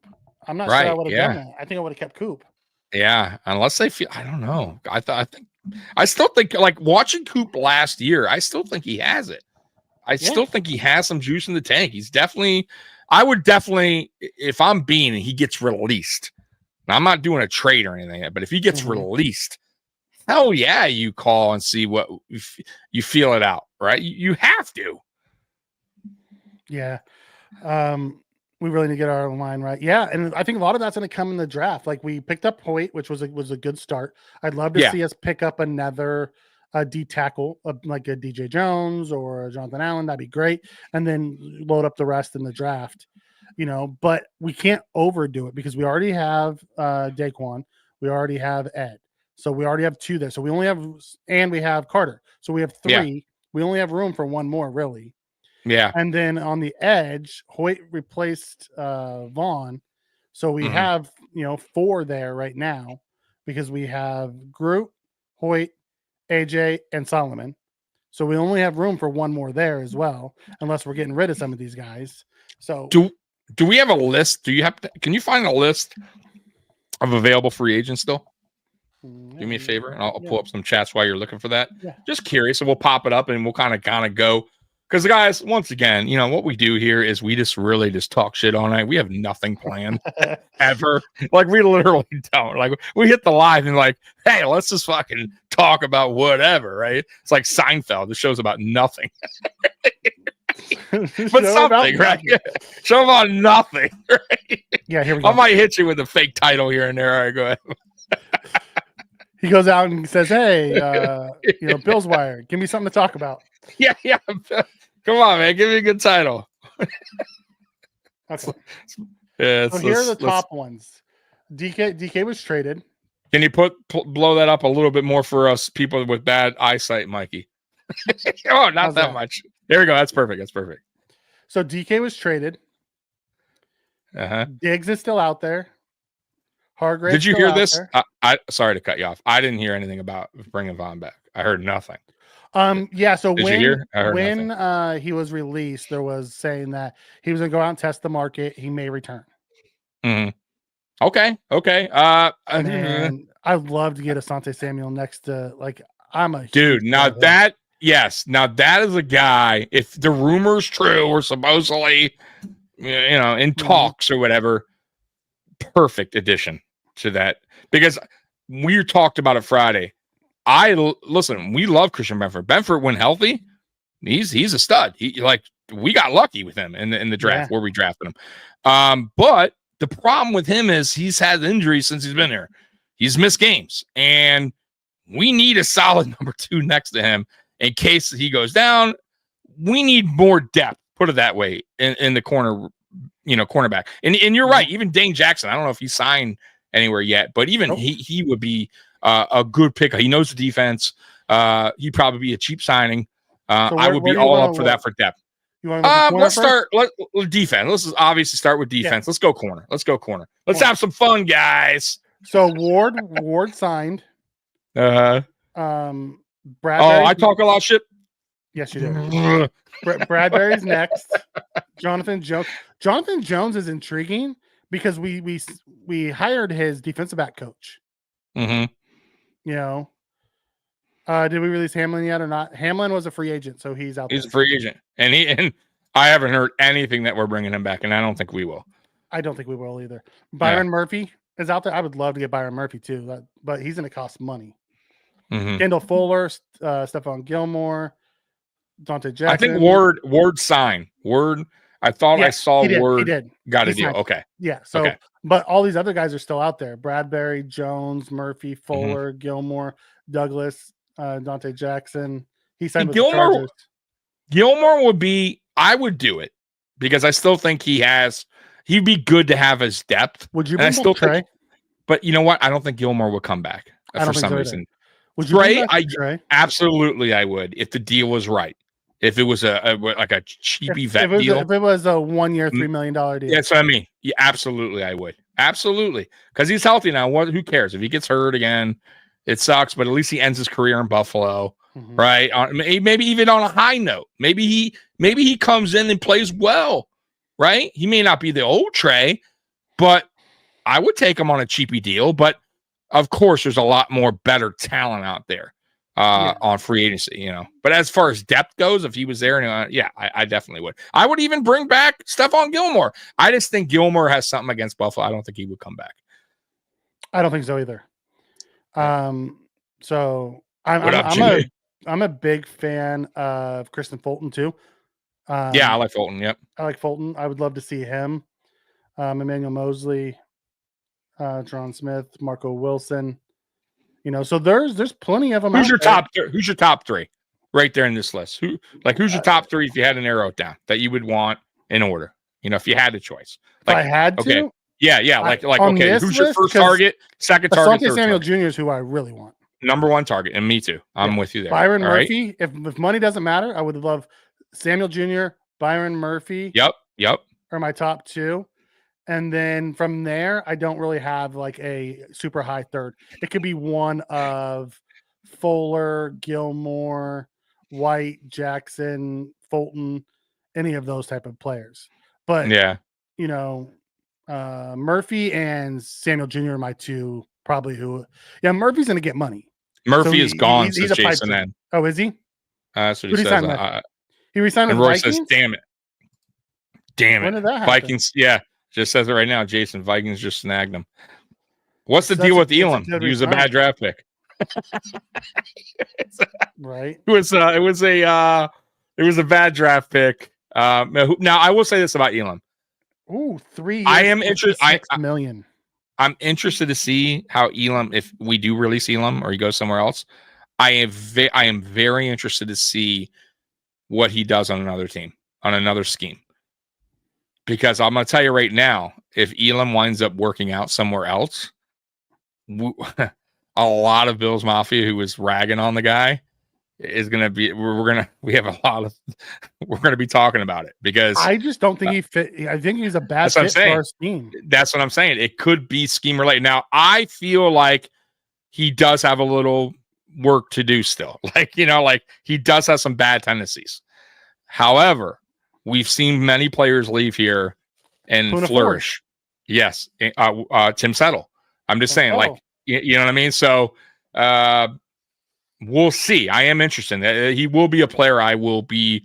S7: I'm not sure I would have done that. I think I would have kept Coop.
S6: Yeah, unless they feel, I don't know. I still think like watching Coop last year. I still think he has it. I still think he has some juice in the tank. I would definitely, if I'm Bean and he gets released, now I'm not doing a trade or anything, but if he gets released, hell yeah, you call and see what you feel it out, right? You have to.
S7: Yeah. We really need to get our line right. Yeah. And I think a lot of that's going to come in the draft. Like we picked up Hoyt, which was a good start. I'd love to see us pick up another D tackle, like a DJ Jones or a Jonathan Allen. That'd be great. And then load up the rest in the draft, but we can't overdo it because we already have Daquan. We already have Ed. So we already have 2 there. So we have Carter. So we have 3. Yeah. We only have room for 1 more, really.
S6: Yeah.
S7: And then on the edge, Hoyt replaced Vaughn. So we have, 4 there right now because we have Groot, Hoyt, AJ, and Solomon. So we only have room for 1 more there as well, unless we're getting rid of some of these guys. So
S6: do we have a list? Can you find a list of available free agents still? Do me a favor, and I'll pull up some chats while you're looking for that. Yeah. Just curious, and we'll pop it up, and we'll kind of go. Because guys, once again, what we do here is we just really talk shit all night. We have nothing planned ever. Like we literally don't. Like we hit the live and like, hey, let's just fucking talk about whatever, right? It's like Seinfeld. The show's about nothing. But something, right? Show about nothing, right?
S7: Yeah, here we go.
S6: I might hit you with a fake title here and there. All right, go ahead.
S7: He goes out and says, hey, Bill's Wire, give me something to talk about.
S6: Yeah. Come on, man. Give me a good title.
S7: Okay.
S6: Yeah.
S7: So here are the top ones. DK was traded.
S6: Can you blow that up a little bit more for us people with bad eyesight, Mikey? Oh, not that much. There we go. That's perfect. So
S7: DK was traded. Diggs is still out there. Hargrave.
S6: Did you hear this? I sorry to cut you off. I didn't hear anything about bringing Vaughn back. I heard nothing.
S7: Yeah. So
S6: Did you hear? I heard
S7: when he was released, there was saying that he was going to go out and test the market. He may return.
S6: Mm-hmm. Okay.
S7: And I'd love to get Asante Samuel next to I'm a
S6: dude. Now that is a guy. If the rumor's true or supposedly, in talks or whatever, perfect addition to that, because we talked about it Friday. Listen. We love Christian Benford. Benford, when healthy, he's a stud. We got lucky with him in the draft where we drafted him. But the problem with him is he's had injuries since he's been here. He's missed games, and we need a solid number 2 next to him in case he goes down. We need more depth, put it that way, in the corner, cornerback. And you're right. Even Dane Jackson, I don't know if he signed anywhere yet, but even he would be a good pick. He knows the defense. He'd probably be a cheap signing. I would be all up for that for depth.
S7: You want to
S6: let's start defense. Let's obviously start with defense. Yeah. Let's go corner. Let's have some fun, guys.
S7: So Ward signed.
S6: Bradbury. I talk a lot of shit.
S7: Yes, you do. Bradbury's next. Jonathan Jones. Jonathan Jones is intriguing because we hired his defensive back coach.
S6: Mm-hmm.
S7: Did we release Hamlin yet or not? Hamlin was a free agent, so he's out.
S6: He's a free agent, and I haven't heard anything that we're bringing him back, and I don't think we will.
S7: I don't think we will either. Byron Murphy is out there. I would love to get Byron Murphy too, but he's going to cost money.
S6: Mm-hmm.
S7: Kendall Fuller, Stephon Gilmore, Dante Jackson.
S6: I think Ward signed. Ward. I thought I saw Ward.
S7: He did.
S6: Got a deal. Okay.
S7: Yeah. So, but all these other guys are still out there: Bradbury, Jones, Murphy, Fuller, Gilmore, Douglas. Dante Jackson. He signed with the Chargers.
S6: Gilmore would be. I would do it because I still think he'd be good to have his depth.
S7: Would you bring back Trey?
S6: But you know what? I don't think Gilmore would come back for some reason.
S7: Would you
S6: Trey?
S7: Trey?
S6: Absolutely, I would if the deal was right. If it was a cheapy vet deal.
S7: If it was a 1 year, $3 million deal.
S6: That's what I mean. Yeah, absolutely, I would. Absolutely, because he's healthy now. Who cares if he gets hurt again? It sucks, but at least he ends his career in Buffalo, right? Maybe even on a high note. Maybe he comes in and plays well, right? He may not be the old Trey, but I would take him on a cheapy deal. But of course, there's a lot more better talent out there on free agency, But as far as depth goes, if he was there, I definitely would. I would even bring back Stephon Gilmore. I just think Gilmore has something against Buffalo. I don't think he would come back.
S7: I don't think so either. So I'm a big fan of Kristen Fulton too.
S6: I like Fulton. Yep.
S7: I like Fulton. I would love to see him. Emmanuel Mosley, Tron Smith, Marco Wilson, so there's plenty of them.
S6: Who's your top 3 right there in this list? Who's your top 3 if you had to narrow it down that you would want in order? If you had a choice.
S7: If I had to.
S6: Okay. Yeah. Okay. Who's your first target? Second target?
S7: Asante Samuel Jr. is who I really want.
S6: Number 1 target, and me too. I'm with you there.
S7: Byron Murphy. Right? If money doesn't matter, I would love Samuel Jr., Byron Murphy.
S6: Yep.
S7: Are my top 2, and then from there, I don't really have a super high third. It could be one of Fuller, Gilmore, White, Jackson, Fulton, any of those type of players. But Murphy and Samuel Jr. are my 2 probably who. Yeah, Murphy's going to get money.
S6: Murphy is gone since Jason then.
S7: Oh, is he?
S6: That's what he says.
S7: He resigned with
S6: Roy
S7: Vikings?
S6: says, damn it.
S7: When did that happen?
S6: Vikings, just says it right now. Jason, Vikings just snagged him. What's the deal with Elam? He was a bad draft pick.
S7: Right.
S6: It was a bad draft pick. Now I will say this about Elam.
S7: Ooh, 3 years.
S6: I am interested.
S7: $6 million.
S6: I'm interested to see how Elam, if we do release Elam or he goes somewhere else. I am very interested to see what he does on another team, on another scheme. Because I'm going to tell you right now, if Elam winds up working out somewhere else, a lot of Bills Mafia who was ragging on the guy is going to be we have a lot of we're going to be talking about it because
S7: I just don't think he fit. I think he's a bad fit for our scheme.
S6: That's what I'm saying. It could be scheme related. Now, I feel like he does have a little work to do still. Like he does have some bad tendencies. However, we've seen many players leave here and flourish. Yes. Tim Settle. I'm just saying, like, you know what I mean? So we'll see. I am interested. He will be a player I will be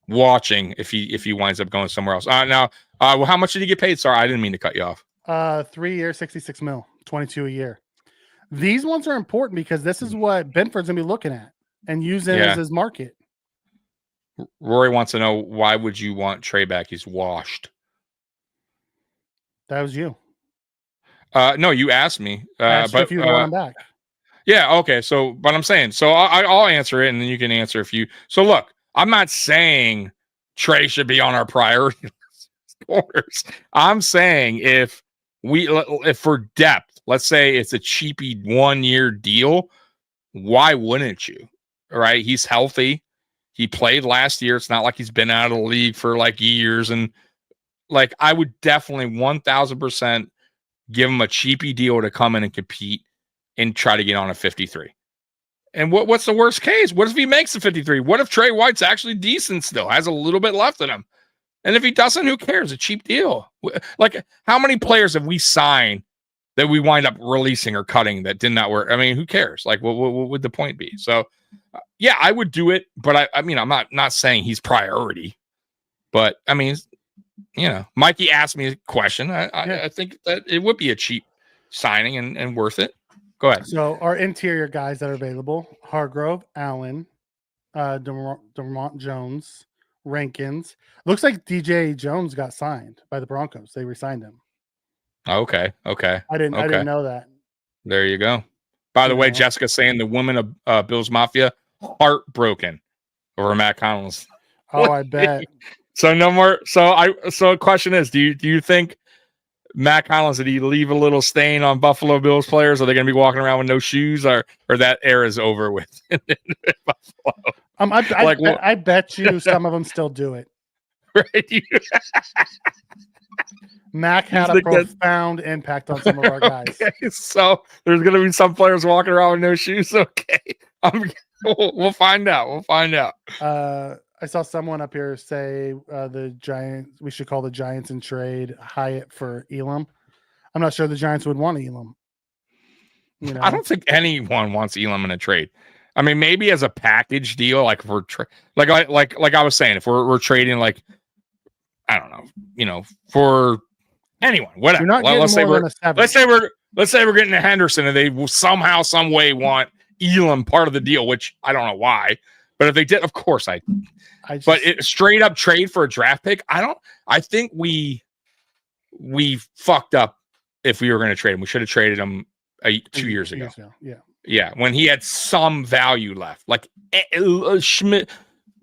S6: watching if he winds up going somewhere else. Now, how much did he get paid? Sorry, I didn't mean to cut you off.
S7: 3 years, 66 mil, 22 a year. These ones are important because this is what Benford's gonna be looking at and using as his market.
S6: Rory wants to know, why would you want Trey back? He's washed.
S7: That was you.
S6: No, you asked me.
S7: But if you want him back.
S6: Yeah, okay. So, but I'm saying, so I'll answer it, and then you can answer if you. So, look, I'm not saying Trey should be on our priority list. I'm saying if for depth, let's say it's a cheapy 1-year deal, why wouldn't you? Right? He's healthy. He played last year. It's not like he's been out of the league for like years, and like I would definitely 1,000% give him a cheapy deal to come in and compete and try to get on a 53. And what's the worst case? What if he makes a 53? What if Trey White's actually decent still, has a little bit left in him? And if he doesn't, who cares? A cheap deal. Like, how many players have we signed that we wind up releasing or cutting that did not work? I mean, who cares? Like, what would the point be? So, yeah, I would do it, but I mean, I'm not saying he's priority. But, I mean, Mikey asked me a question. I think that it would be a cheap signing and worth it. Go ahead.
S7: So our interior guys that are available: Hargrove, Allen, DeMont Jones, Rankins. Looks like DJ Jones got signed by the Broncos. They re-signed him.
S6: Okay. I
S7: didn't know that.
S6: There you go. By the way, Jessica saying the woman of Bill's Mafia heartbroken over Matt Collins.
S7: Oh, I bet.
S6: So no more. So the question is, do you think Matt Collins, did he leave a little stain on Buffalo Bills players? Are they going to be walking around with no shoes, or that era is over with in Buffalo?
S7: I bet you some of them still do it.
S6: Right?
S7: Mac had a profound impact on some of our guys.
S6: Okay, so there's going to be some players walking around with no shoes. Okay, we'll find out. We'll find out.
S7: I saw someone up here say the Giants. We should call the Giants and trade Hyatt for Elam. I'm not sure the Giants would want Elam.
S6: I don't think anyone wants Elam in a trade. I mean, maybe as a package deal, like if we're like I was saying, if we're trading, like, I don't know, for anyone, whatever. Let's say we're getting a Henderson, and they will somehow, some way want Elam part of the deal, which I don't know why. But if they did, of course but straight up trade for a draft pick, I think we fucked up if we were going to trade him. We should have traded him 2 years ago. Yeah, when he had some value left. Like, Schmidt,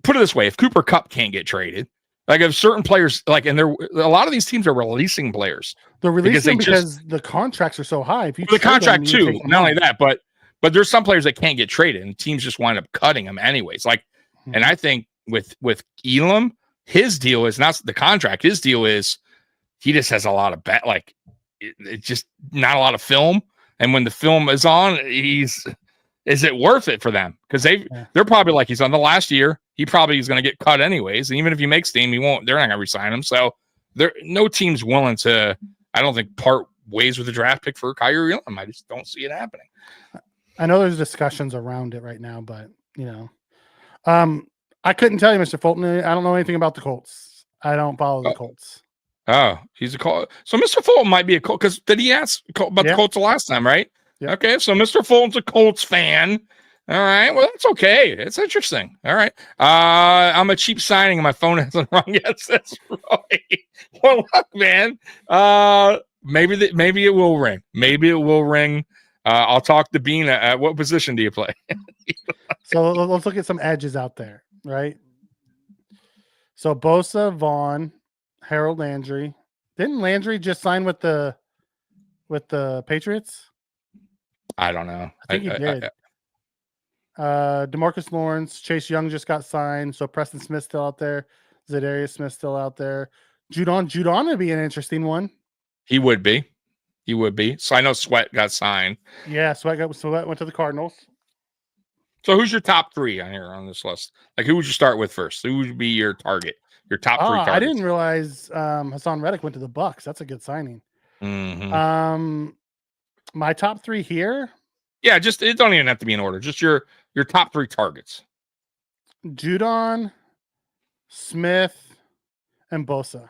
S6: put it this way, if Cooper Kupp can't get traded, like if certain players, like, and a lot of these teams are releasing players. They're
S7: releasing because the contracts are so high. If you
S6: the contract too, not only that, but there's some players that can't get traded, and teams just wind up cutting them anyways. Like, and I think with Elam, his deal is not the contract. His deal is he just has a lot of it's just not a lot of film. And when the film is on, is it worth it for them? Because they're probably like, he's on the last year. He probably is going to get cut anyways. And even if he makes team, they're not going to resign him. So no team's willing to, I don't think, part ways with the draft pick for Kyrie Elam. I just don't see it happening.
S7: I know there's discussions around it right now, but I couldn't tell you, Mr. Fulton. I don't know anything about the Colts. I don't follow the Colts.
S6: Oh, he's a Colt. So Mr. Fulton might be a Colt, because did he ask about the Colts the last time, right?
S7: Yeah.
S6: Okay, so Mr. Fulton's a Colts fan. All right, well, that's okay. It's interesting. All right. I'm a cheap signing and my phone hasn't rung yet. That's right. Well, look, man. Maybe it will ring. Maybe it will ring. I'll talk to Bean. At what position do you play?
S7: So let's look at some edges out there, right? So Bosa, Vaughn, Harold Landry. Didn't Landry just sign with the Patriots?
S6: I don't know.
S7: I think he did. DeMarcus Lawrence, Chase Young just got signed, so Preston Smith still out there, Zadarius Smith still out there. Judon would be an interesting one.
S6: He would be. So I know Sweat got signed.
S7: Yeah, Sweat went to the Cardinals.
S6: So who's your top 3 on here on this list? Like, who would you start with first? Who would be your target? Your top 3 targets?
S7: I didn't realize Hassan Reddick went to the Bucks. That's a good signing.
S6: Mm-hmm.
S7: My top 3 here.
S6: Yeah, just it don't even have to be in order. Just your top 3 targets.
S7: Judon, Smith, and Bosa.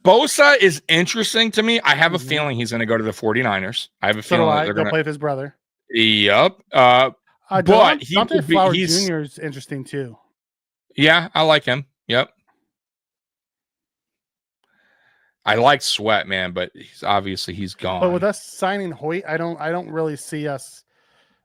S6: Bosa is interesting to me. I have a feeling he's going to go to the 49ers. I have a feeling
S7: they're going to play with his brother.
S6: Yep.
S7: But
S6: Dante
S7: Flower Jr. is interesting too.
S6: Yeah, I like him. Yep. I like Sweat, man, but he's gone.
S7: But with us signing Hoyt, I don't really see us,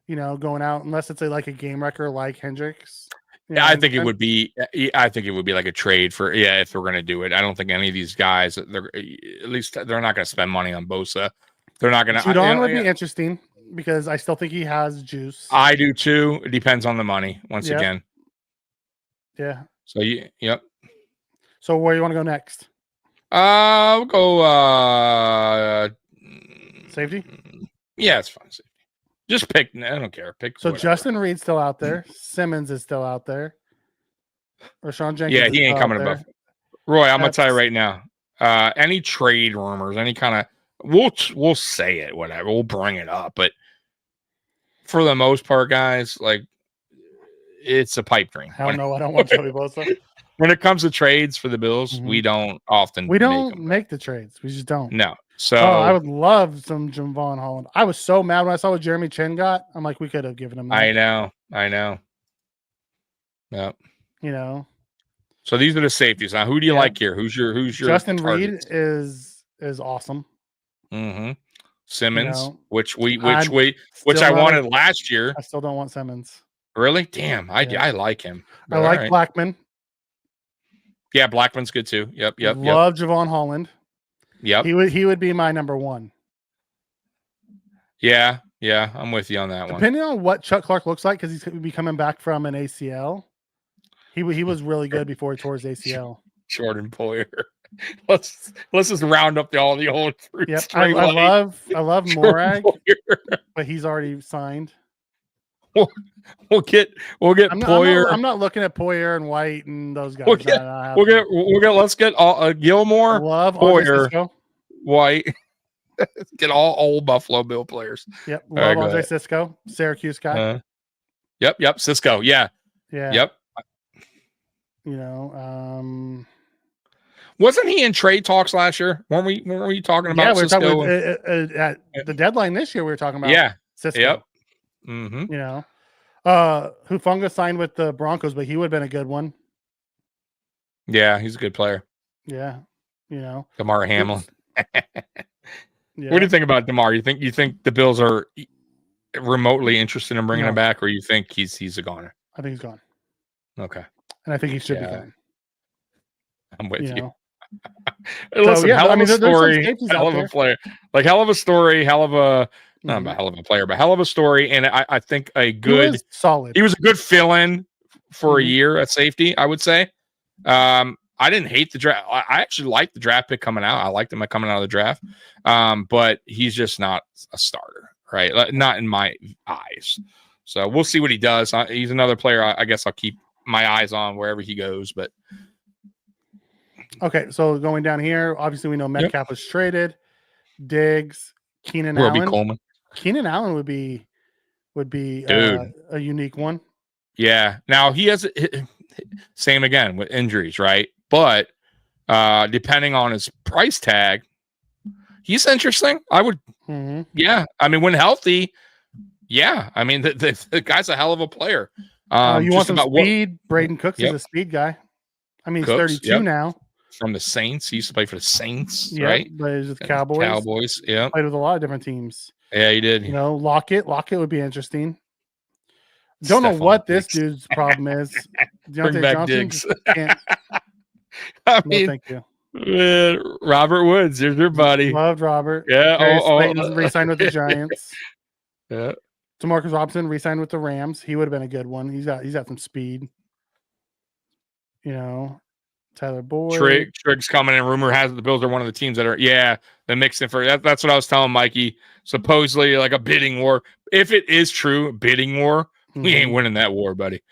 S7: going out unless it's like a game wrecker like Hendricks.
S6: Yeah, I think it would be. I think it would be like a trade for if we're going to do it. I don't think any of these guys, they're not going to spend money on Bosa. They're not going to.
S7: Judon would be interesting because I still think he has juice.
S6: I do too. It depends on the money. Once again.
S7: Yeah.
S6: So yep.
S7: So where you want to go next?
S6: We'll go
S7: safety.
S6: Yeah, it's fine. Safety. Just pick. I don't care. Pick.
S7: So
S6: whatever.
S7: Justin Reed's still out there. Simmons is still out there. Rashawn Jenkins.
S6: Yeah, he ain't coming to Buffalo. Roy, I'm gonna tell you right now. Any trade rumors, any kind of, we'll say it, whatever. We'll bring it up, but for the most part, guys, like it's a pipe dream.
S7: Hell no, I don't want Joey Bosa.
S6: When it comes to trades for the Bills, we don't often.
S7: We don't make the trades. We just don't.
S6: No. So
S7: I would love some Javon Holland. I was so mad when I saw what Jeremy Chin got. I'm like, we could have given him that.
S6: I know. Yep. So these are the safeties. Now, who do you like here? Who's your
S7: Justin
S6: targets?
S7: Reed is awesome.
S6: Mm-hmm. Simmons, which I
S7: wanted
S6: wanted last year.
S7: I still don't want Simmons.
S6: Really? Damn, I like him.
S7: I like Blackman.
S6: Yeah, Blackman's good too. Yep.
S7: Love Javon Holland.
S6: Yep.
S7: He would be my number 1.
S6: Yeah, I'm with you on that one.
S7: Depending on what Chuck Clark looks like, because he's going to be coming back from an ACL. He was really good before he tore his ACL.
S6: Jordan Poyer. Let's just round up all the old fruits.
S7: Yep. I love Morag, but he's already signed.
S6: We'll get Poyer.
S7: I'm not looking at Poyer and White and those guys.
S6: Let's get all Gilmore,
S7: love
S6: Poyer, White. Get all old Buffalo Bill players.
S7: Yep. Love Andre Cisco, Syracuse guy.
S6: Yep. Cisco. Yeah. Yep. Wasn't he in trade talks last year? Weren't we talking about Cisco?
S7: Yeah, we were talking at the deadline this year. We were talking about Cisco.
S6: Yep. Mm-hmm.
S7: Hufanga signed with the Broncos, but he would have been a good one.
S6: Yeah, he's a good player.
S7: Yeah,
S6: DeMar Hamlin. What do you think about DeMar? You think the Bills are remotely interested in bringing him back, or you think he's a goner?
S7: I think he's gone.
S6: Okay.
S7: And I think he should be gone.
S6: I'm with you. Listen, hell of a story, hell of a player. Like hell of a story, hell of a not a hell of a player, but hell of a story. And I think
S7: solid.
S6: He was a good fill-in for a year at safety, I would say. I didn't hate the draft. I actually liked the draft pick coming out. I liked him coming out of the draft. But he's just not a starter, right? Not in my eyes. So we'll see what he does. He's another player I guess I'll keep my eyes on wherever he goes. But
S7: okay, so going down here, obviously we know Metcalf was traded. Diggs, Keenan Allen.
S6: Coleman.
S7: Keenan Allen would be a unique one.
S6: Yeah. Now he has same again with injuries, right? But depending on his price tag, he's interesting. I would, yeah. I mean, when healthy, yeah. I mean, the guy's a hell of a player.
S7: You want some speed? Braden Cooks is a speed guy. I mean, he's 32 now.
S6: From the Saints. He used to play for the Saints, right?
S7: But he's with the Cowboys.
S6: Yeah.
S7: Played with a lot of different teams.
S6: Yeah, he did.
S7: Lockett would be interesting. Don't know what this dude's problem is.
S6: Bring back Diggs.
S7: I mean, no, thank you.
S6: Robert Woods, here's your buddy.
S7: Loved Robert.
S6: Yeah.
S7: Re-signed with the Giants.
S6: Yeah.
S7: Demarcus Robinson re-signed with the Rams. He would have been a good one. He's got some speed. You know, Tyler Boyd.
S6: Triggs coming in. Rumor has it the Bills are one of the teams that are the mixing for that. That's what I was telling Mikey. Supposedly like a bidding war. If it is true, a bidding war, we ain't winning that war, buddy.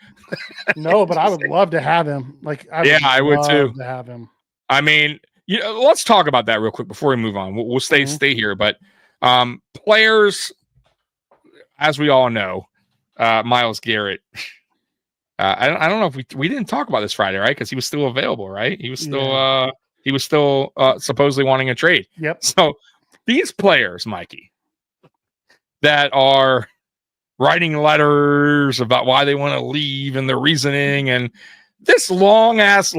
S7: No, but I would love to have him. Like,
S6: I would too.
S7: To have him.
S6: I mean, let's talk about that real quick before we move on. We'll stay here, but players, as we all know, Myles Garrett. I don't know if we didn't talk about this Friday, right? Because he was still available, right? He was still supposedly wanting a trade.
S7: Yep.
S6: So these players, Mikey, that are writing letters about why they want to leave and their reasoning, and this long ass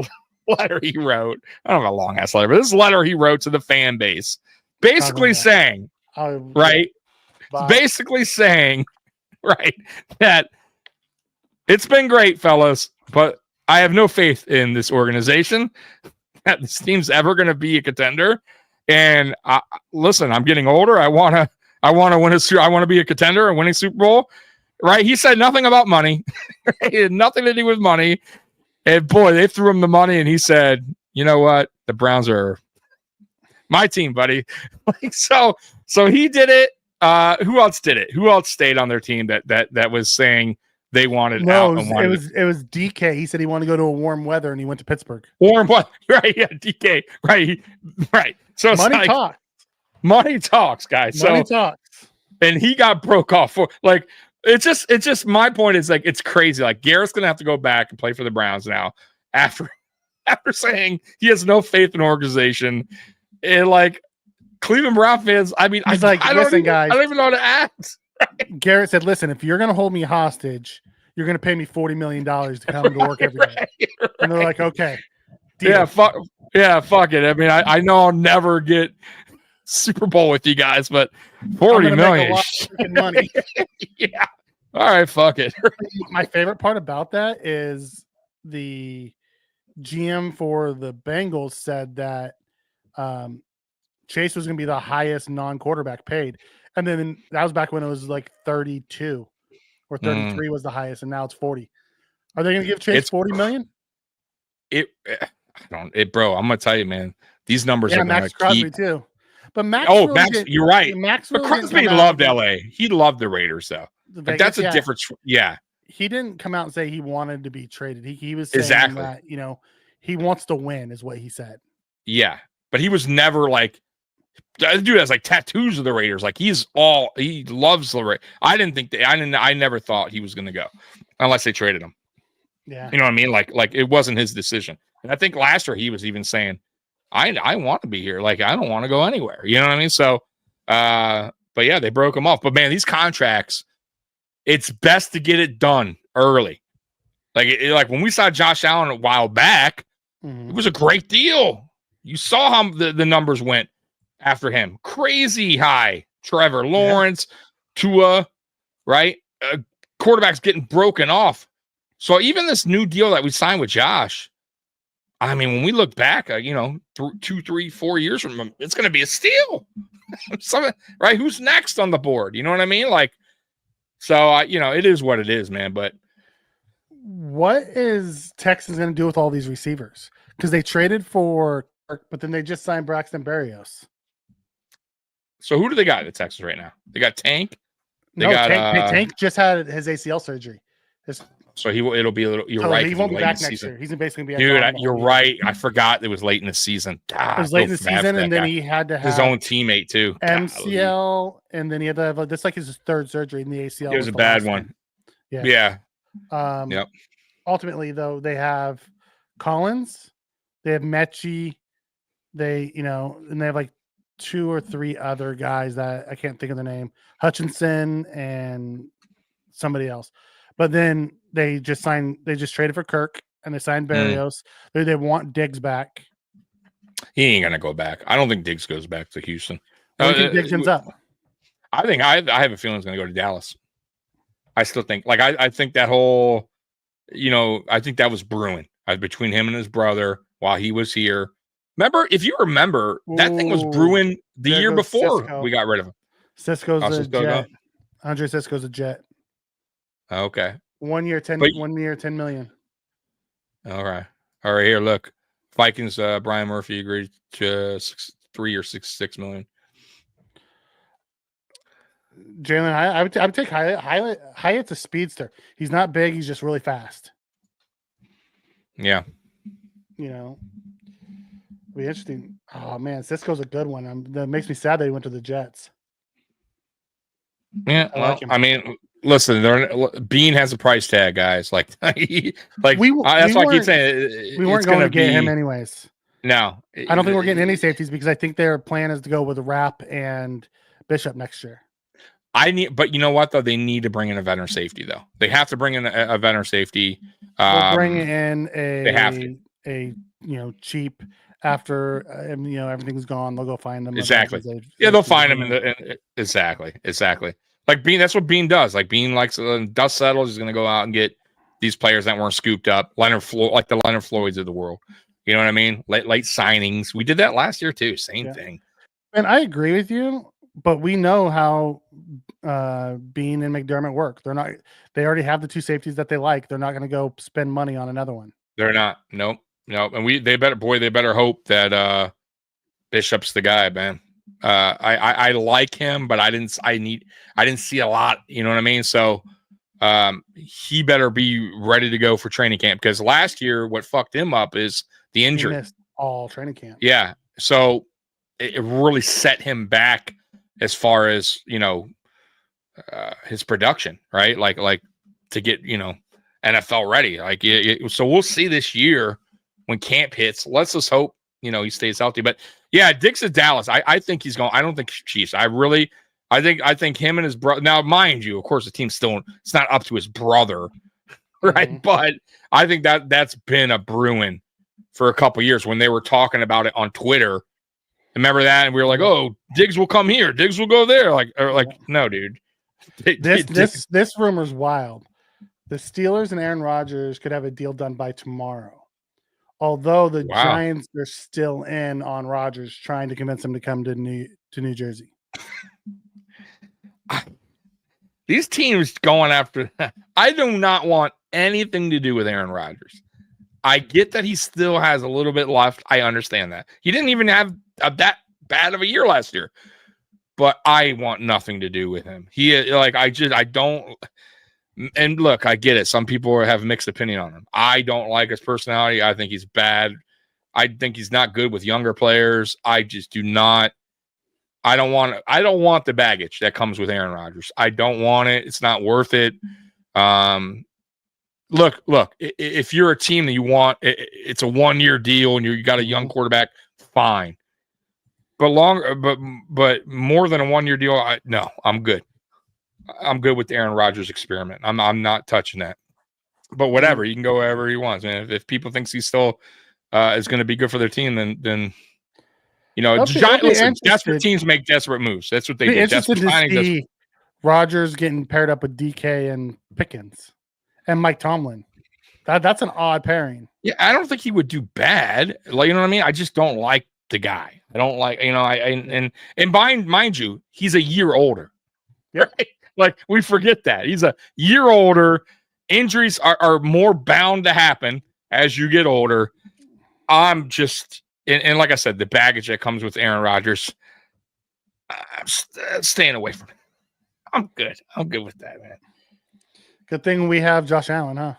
S6: letter he wrote. I don't have a long ass letter, but this letter he wrote to the fan base, basically saying, right, that it's been great, fellas, but I have no faith in this organization that this team's ever going to be a contender. And listen, I'm getting older. I want to win I want to be a contender and winning Super Bowl. Right? He said nothing about money. It had nothing to do with money. And boy, they threw him the money, and he said, "You know what? The Browns are my team, buddy." So he did it. Who else did it? Who else stayed on their team that was saying they wanted out?
S7: It was DK. He said he wanted to go to a warm weather, and he went to Pittsburgh.
S6: Warm what? Right? Yeah, DK. Right. So
S7: money talks.
S6: Money talks, guys.
S7: Money talks.
S6: And he got broke off for like. It's just my point is like it's crazy. Like Garrett's gonna have to go back and play for the Browns now after saying he has no faith in organization. And like Cleveland Brown fans, I mean, I don't even know how to act.
S7: Garrett said, "Listen, if you're gonna hold me hostage, you're gonna pay me $40 million to come to work every day." Right. And they're like, "Okay, deal."
S6: fuck it. I mean, I know I'll never get Super Bowl with you guys, but $40 million,
S7: a lot of money.
S6: Yeah. All right, fuck it.
S7: My favorite part about that is the GM for the Bengals said that Chase was going to be the highest non-quarterback paid, and then that was back when it was like 32 or 33 was the highest, and now it's 40. Are they going to give Chase $40 million?
S6: Bro, I'm going to tell you, man. These numbers are going to
S7: Max Crosby too. But Max,
S6: you're right.
S7: Max,
S6: but Crosby loved LA. He loved the Raiders, though. Like, that's a difference. Yeah.
S7: He didn't come out and say he wanted to be traded. He was saying that, he wants to win, is what he said.
S6: Yeah. But he was never like, that dude has like tattoos of the Raiders. Like he loves the Raiders. I never thought he was going to go unless they traded him.
S7: Yeah.
S6: You know what I mean? Like it wasn't his decision. And I think last year he was even saying, I want to be here. Like, I don't want to go anywhere. You know what I mean? So, but yeah, they broke him off. But man, these contracts, it's best to get it done early. Like when we saw Josh Allen a while back, it was a great deal. You saw how the numbers went after him. Crazy high. Trevor Lawrence, Tua, right? Quarterbacks getting broken off. So even this new deal that we signed with Josh, I mean, when we look back, 2, 3, 4 years from him, it's going to be a steal. Right? Who's next on the board? You know what I mean? Like, so, it is what it is, man. But
S7: what is Texans going to do with all these receivers? Because they traded for Kirk, but then they just signed Braxton Berrios.
S6: So who do they got at Texas right now? They got Tank.
S7: Tank just had his ACL surgery.
S6: So it'll be a little. You're right.
S7: He won't be back next year. He's basically be.
S6: Dude, you're right. I forgot it was late in the season.
S7: It was late in the season, and then he had to have
S6: his own teammate too.
S7: MCL, and then he had to have this like his third surgery in the ACL.
S6: It was a bad one. Yeah. Yep.
S7: Ultimately, though, they have Collins, they have Mechie, and they have like 2 or 3 other guys that I can't think of the name, Hutchinson and somebody else. But then they just traded for Kirk and they signed Berrios. They want Diggs back.
S6: He ain't gonna go back. I don't think Diggs goes back to Houston.
S7: I think Diggs ends up.
S6: I have a feeling he's gonna go to Dallas. I still think I think that whole I think that was brewing between him and his brother while he was here. If you remember, that thing was brewing the year before we got rid of him.
S7: Cisco's a Jet. Andre Cisco's a Jet.
S6: Okay.
S7: 1 year, 10
S6: But-
S7: 1 year, 10 million.
S6: All right. Here, look. Vikings, Brian Murphy agreed to 3 or 6 million.
S7: Jalen, I would take Hyatt's a speedster. He's not big. He's just really fast.
S6: Yeah.
S7: You know, be interesting. Oh man, Cisco's a good one. That makes me sad that he went to the Jets.
S6: Yeah.
S7: I
S6: Well,
S7: like him.
S6: I mean, listen, Bean has a price tag, guys. Like, that's why I keep saying
S7: We weren't going to get him anyways.
S6: No.
S7: I don't think we're getting any safeties because I think their plan is to go with Rapp and Bishop next year.
S6: But you know what though? They need to bring in a veteran safety though. They have to bring in a veteran safety.
S7: We'll bring in
S6: they have to.
S7: a cheap after everything's gone. They'll go find them.
S6: Exactly. They'll find them exactly. Like Bean, that's what Bean does. Like Bean likes dust settles. He's going to go out and get these players that weren't scooped up, like the Leonard Floyds of the world. You know what I mean? Late signings. We did that last year too. Same thing.
S7: And I agree with you, but we know how Bean and McDermott work. They already have the 2 safeties that they like. They're not going to go spend money on another one.
S6: They're not. Nope. And they better hope that Bishop's the guy, man. I like him, but I didn't see a lot. You know what I mean? So he better be ready to go for training camp because last year what fucked him up is the injury.
S7: He missed all training camp.
S6: Yeah. So it really set him back as far as, his production, right? Like to get, NFL ready. So we'll see this year when camp hits. Let's just hope, he stays healthy. But yeah, Diggs is Dallas. I think he's going. I don't think Chiefs. I think him and his brother. Now, mind you, of course, the team's still. It's not up to his brother, right? Mm-hmm. But I think that's been a brewing for a couple years when they were talking about it on Twitter. Remember that? And we were like, "Oh, Diggs will come here. Diggs will go there." No, dude.
S7: This rumor's wild. The Steelers and Aaron Rodgers could have a deal done by tomorrow. Although the Giants are still in on Rodgers, trying to convince him to come to New Jersey.
S6: These teams going after I do not want anything to do with Aaron Rodgers. I get that he still has a little bit left. I understand that. He didn't even have that bad of a year last year. But I want nothing to do with him. I don't. And look, I get it. Some people have a mixed opinion on him. I don't like his personality. I think he's bad. I think he's not good with younger players. I just do not. I don't want the baggage that comes with Aaron Rodgers. I don't want it. It's not worth it. Look. If you're a team that you want, it's a 1-year deal, and you got a young quarterback. Fine. But but more than a 1-year deal, no, I'm good. I'm good with the Aaron Rodgers experiment. I'm not touching that. But whatever, he can go wherever he wants. Man, if people thinks he still is going to be good for their team, then desperate teams make desperate moves. That's what they do.
S7: Interested to see Rodgers getting paired up with DK and Pickens and Mike Tomlin. That's an odd pairing.
S6: Yeah, I don't think he would do bad. Like, you know what I mean? I just don't like the guy. I don't like, and mind you, he's a year older.
S7: Yep.
S6: Right? Like, we forget that. He's a year older. Injuries are more bound to happen as you get older. I'm just, and like I said, the baggage that comes with Aaron Rodgers, I'm staying away from it. I'm good. I'm good with that, man.
S7: Good thing we have Josh Allen, huh?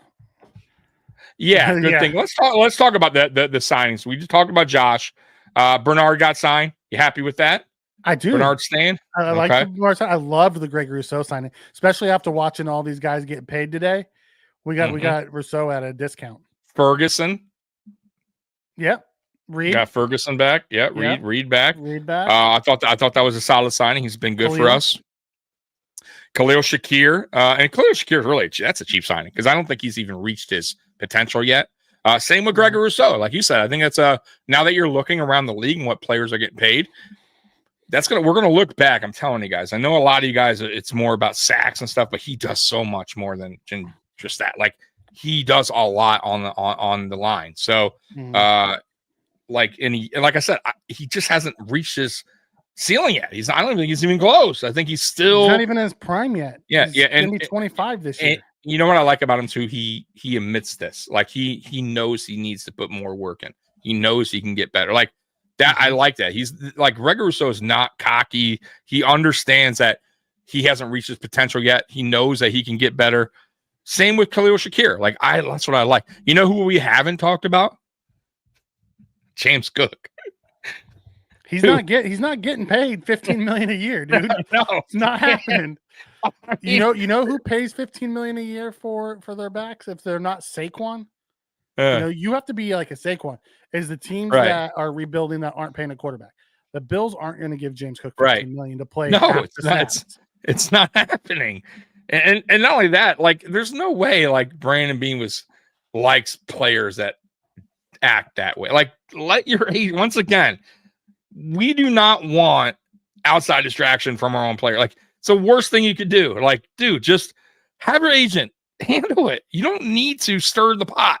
S6: Yeah, good thing. Let's talk about the signings. We just talked about Josh. Bernard got signed. You happy with that?
S7: I do.
S6: Bernard staying?
S7: I like Bernard. I loved the Greg Rousseau signing, especially after watching all these guys get paid today. We got Rousseau at a discount.
S6: Ferguson.
S7: Yep. Reed.
S6: Got Ferguson back. Yeah, Reed back.
S7: Reed back.
S6: I thought that was a solid signing. He's been good for us. Khalil Shakir. And Khalil Shakir is really, that's a cheap signing because I don't think he's even reached his potential yet. Same with Greg Rousseau. Like you said, I think that's now that you're looking around the league and what players are getting paid, we're gonna look back. I'm telling you guys. I know a lot of you guys, it's more about sacks and stuff, but he does so much more than just that. Like, he does a lot on the line. So like I said, he just hasn't reached his ceiling yet. I don't think he's even close. I think he's
S7: not even in his prime yet.
S6: Yeah,
S7: he's
S6: yeah,
S7: gonna be 25 this year.
S6: And you know what I like about him too? He admits this. Like he knows he needs to put more work in. He knows he can get better. Like that, I like that. He's like Greg Rousseau is not cocky. He understands that he hasn't reached his potential yet. He knows that he can get better. Same with Khalil Shakir. Like that's what I like. You know who we haven't talked about? James Cook.
S7: He's not getting paid $15 million a year, dude.
S6: No,
S7: it's not happening. You know who pays $15 million a year for their backs if they're not Saquon? You have to be like a Saquon. Is the teams that are rebuilding that aren't paying a quarterback? The Bills aren't going to give James Cook $15 million to play.
S6: No, it's not happening. And not only that, like there's no way like Brandon Beane likes players that act that way. Like let your agent, once again, we do not want outside distraction from our own player. Like it's the worst thing you could do. Like, dude, just have your agent handle it. You don't need to stir the pot.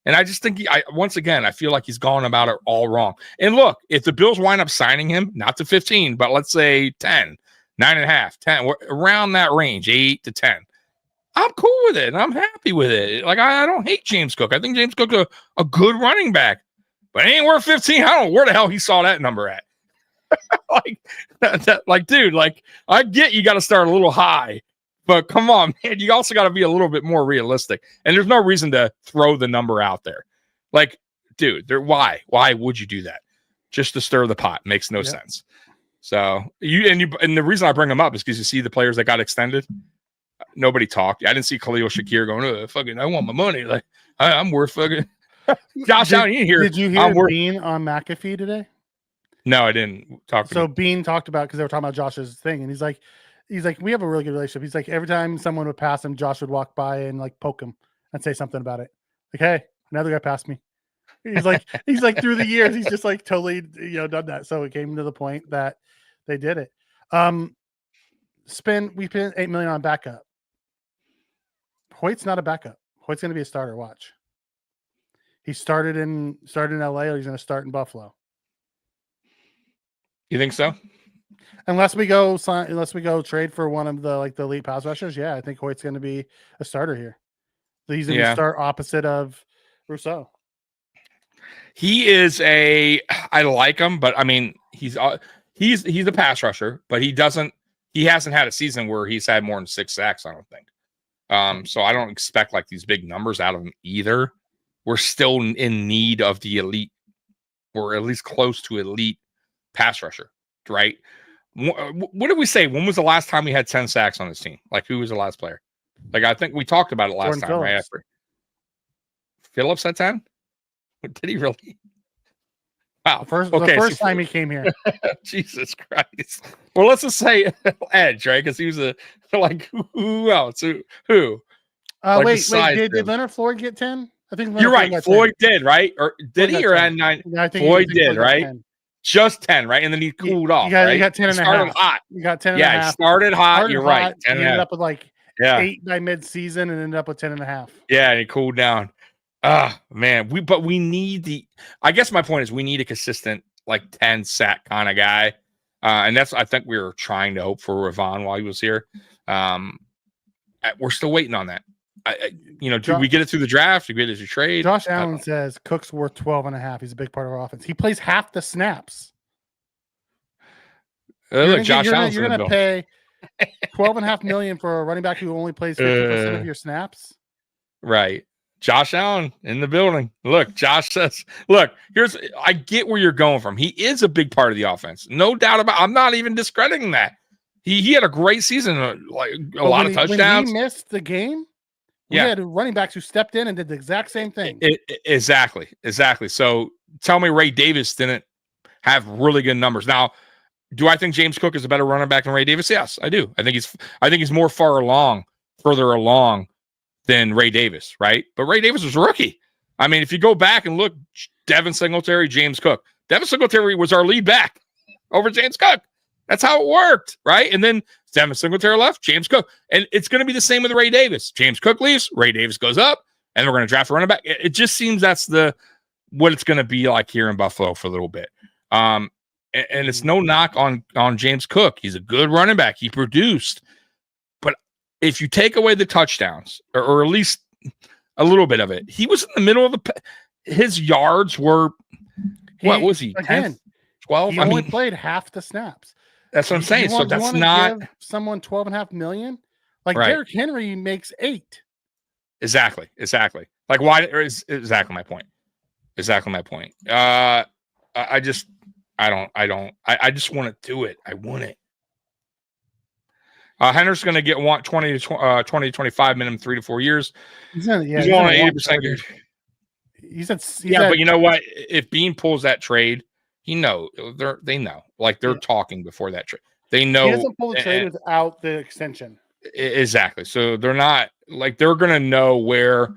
S6: And I just think once again, I feel like he's gone about it all wrong. And look, if the Bills wind up signing him, not to 15, but let's say 10, 9.5, 10, around that range, 8 to 10. I'm cool with it, and I'm happy with it. Like, I don't hate James Cook. I think James Cook's a good running back, but it ain't worth 15. I don't know where the hell he saw that number at. Dude, like, I get you got to start a little high, but come on, man. You also got to be a little bit more realistic, and there's no reason to throw the number out there. Like, dude, why? Why would you do that? Just to stir the pot. Makes no sense. So, and the reason I bring them up is because you see the players that got extended. Nobody talked. I didn't see Khalil Shakir going, oh, fucking, I want my money. Like, I'm worth fucking. Josh Allen, you hear?
S7: Did you hear Bean on McAfee today?
S6: No, I didn't talk to him.
S7: So Bean talked about, because they were talking about Josh's thing, and he's like, we have a really good relationship. He's like, every time someone would pass him, Josh would walk by and like poke him and say something about it. Like, hey, another guy passed me. He's like through the years, he's just like totally, done that. So it came to the point that they did it. We spent $8 million on backup. Hoyt's not a backup. Hoyt's going to be a starter. Watch. He started in LA, or he's going to start in Buffalo.
S6: You think so?
S7: Unless we go trade for one of the elite pass rushers, yeah, I think Hoyt's going to be a starter here. He's going to start opposite of Rousseau.
S6: He is I like him, but I mean, he's a pass rusher, but he hasn't had a season where he's had more than 6 sacks, I don't think. So I don't expect like these big numbers out of him either. We're still in need of the elite, or at least close to elite pass rusher, right? What did we say? When was the last time we had 10 sacks on this team? Like, who was the last player? Like, I think we talked about it last time, Phillips. Right? After Phillips at 10? Did he really? Wow.
S7: The first time he came here.
S6: Jesus Christ. Well, let's just say Edge, right? Because he was who else? Who?
S7: Wait, did Leonard Floyd get 10? I think
S6: you're right. Floyd did, right? Or did he? Or at 9? Yeah, Floyd did, right? Just 10, right? And then he cooled off.
S7: You got 10 and a half.
S6: Started hot.
S7: You got 10 and a half.
S6: Yeah, he started hot. You're right.
S7: He ended up with 8 by mid-season and ended up with 10 and a half.
S6: Yeah, and he cooled down. Man, we need I guess my point is we need a consistent 10 sack kind of guy. And that's, I think we were trying to hope for Ravon while he was here. We're still waiting on that. Do we get it through the draft? Do we get it through trade?
S7: Josh Allen says Cook's worth 12 and a half. He's a big part of our offense. He plays half the snaps.
S6: Josh Allen,
S7: you're going to pay $12.5 million for a running back who only plays 50% of your snaps.
S6: Right. Josh Allen in the building. Look, Josh says, I get where you're going from. He is a big part of the offense. No doubt about it. I'm not even discrediting that. He had a great season, a lot of touchdowns.
S7: When he missed the game, we had running backs who stepped in and did the exact same thing.
S6: Exactly. So tell me Ray Davis didn't have really good numbers. Now, do I think James Cook is a better running back than Ray Davis? Yes, I do. I think he's more further along than Ray Davis, right? But Ray Davis was a rookie. I mean, if you go back and look, Devin Singletary, James Cook. Devin Singletary was our lead back over James Cook. That's how it worked, right? And then Devin Singletary left, James Cook. And it's going to be the same with Ray Davis. James Cook leaves, Ray Davis goes up, and we're going to draft a running back. It just seems that's what it's going to be like here in Buffalo for a little bit. And And it's no knock on James Cook. He's a good running back. He produced. But if you take away the touchdowns, or at least a little bit of it, he was in the middle of his yards were, what was he, 10, 12?
S7: He only played half the snaps.
S6: That's what I'm saying. So that's not.
S7: Give someone $12.5 million? Like
S6: right.
S7: Derrick Henry makes $8 million.
S6: Exactly. Like why is exactly my point. Exactly my point. I just want to do it. I want it. Hender's going to get 20 to 25 minimum 3 to 4 years. He's on 80% good. But you know what? If Bean pulls that trade, they know. Like they're talking before that trade. They know.
S7: He doesn't pull the trade without the extension.
S6: Exactly. So they're not like they're going to know where.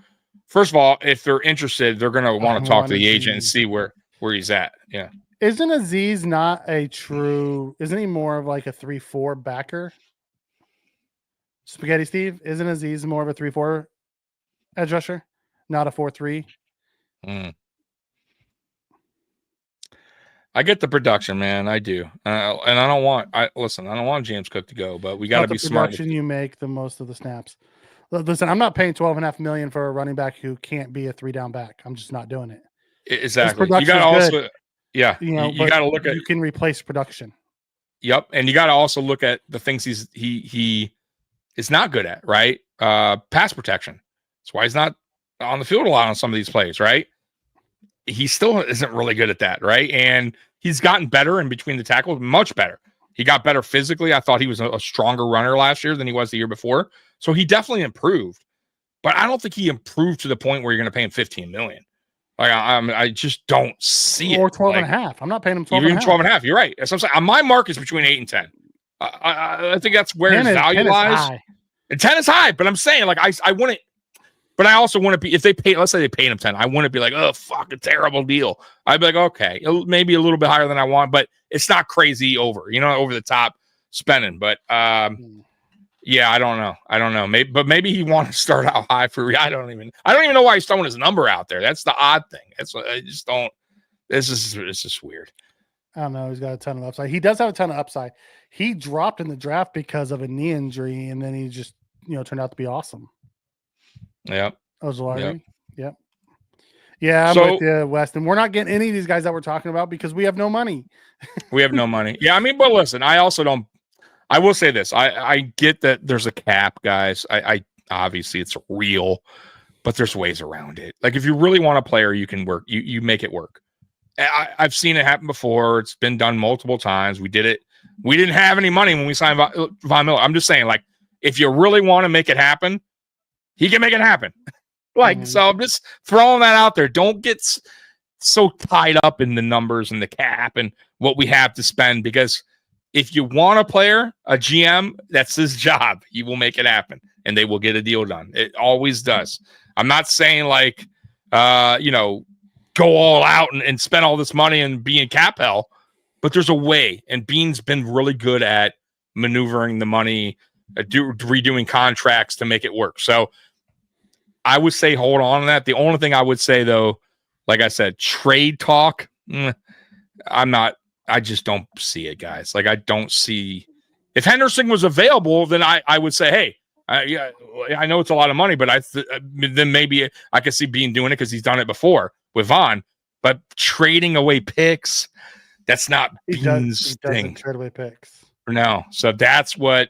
S6: First of all, if they're interested, they're going to want to talk to the agent and see where he's at. Yeah.
S7: Isn't Aziz not a true? Isn't he more of like a 3-4 backer? Spaghetti Steve, isn't Aziz more of a 3-4 edge rusher, not a 4-3?
S6: I get the production, man. I do, and I don't want James Cook to go, but we got to be smart.
S7: Production you make the most of the snaps. Listen, I'm not paying $12.5 million for a running back who can't be a 3-down back. I'm just not doing it.
S6: Exactly. You got to also, yeah. You got to look at.
S7: You can replace production.
S6: Yep, and you got to also look at the things he is not good at. Right, pass protection. That's why he's not on the field a lot on some of these plays. Right, he still isn't really good at that. Right, and he's gotten better in between the tackles, much better. He got better physically. I thought he was a stronger runner last year than he was the year before. So he definitely improved, but I don't think he improved to the point where you're going to pay him $15 million. Like I just don't see it.
S7: Or 12.5. I'm not paying him 12.
S6: Even 12.5. You're right. That's what I'm saying. My mark is between 8 and 10. I think that's where his value lies. And 10 is high, but I'm saying like I want it, but I also want to be if they pay. Let's say they paid him 10. I want to be like, oh fuck, a terrible deal. I'd be like, okay, maybe a little bit higher than I want, but it's not crazy over the top spending. But yeah, I don't know. Maybe he wants to start out high for. I don't even know why he's throwing his number out there. That's the odd thing. That's what I just don't. It's just weird.
S7: I don't know. He's got a ton of upside. He does have a ton of upside. He dropped in the draft because of a knee injury, and then he just turned out to be awesome.
S6: Yep.
S7: Ojolari. Yep. Yeah, I'm with you, Weston. We're not getting any of these guys that we're talking about because we have no money.
S6: We have no money. Yeah, I mean, but listen, I also don't. I will say this. I get that there's a cap, guys. I obviously it's real, but there's ways around it. Like if you really want a player, you can work. You make it work. I've seen it happen before. It's been done multiple times. We did it. We didn't have any money when we signed Von Miller. I'm just saying, like, if you really want to make it happen, he can make it happen. So I'm just throwing that out there. Don't get so tied up in the numbers and the cap and what we have to spend, because if you want a player, a GM, that's his job. He will make it happen, and they will get a deal done. It always does. I'm not saying like, go all out and spend all this money and be in cap hell, but there's a way. And Bean's been really good at maneuvering the money, redoing contracts to make it work. So I would say hold on to that. The only thing I would say, though, like I said, trade talk, I just don't see it, guys. Like I don't see if Henderson was available, then I would say, hey, I know it's a lot of money, but then maybe I could see Bean doing it because he's done it before with Vaughn. But trading away picks, that's not Bean's thing.
S7: Trade away picks.
S6: No, so that's what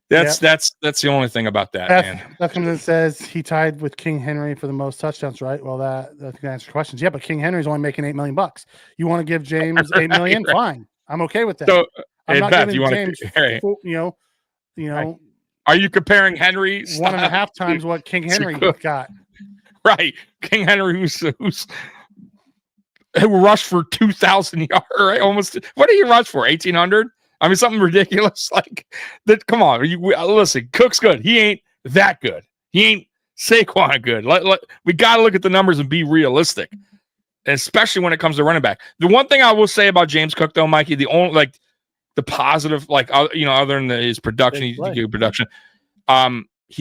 S6: That's the only thing about that, man.
S7: That's when it says he tied with King Henry for the most touchdowns, right? Well, that can answer questions. Yeah, but King Henry's only making $8 million. You want to give James $8 million? Right. Fine, I'm okay with that.
S6: So,
S7: I'm not
S6: Beth,
S7: giving James,
S6: Are you comparing Henry
S7: 1.5 times what King Henry got?
S6: Right, King Henry, who rushed for 2,000 yards, right? Almost. What did he rush for? 1,800. I mean, something ridiculous like that. Come on, listen. Cook's good. He ain't that good. He ain't Saquon good. We got to look at the numbers and be realistic, and especially when it comes to running back. The one thing I will say about James Cook, though, Mikey, the only the positive, other than his production, he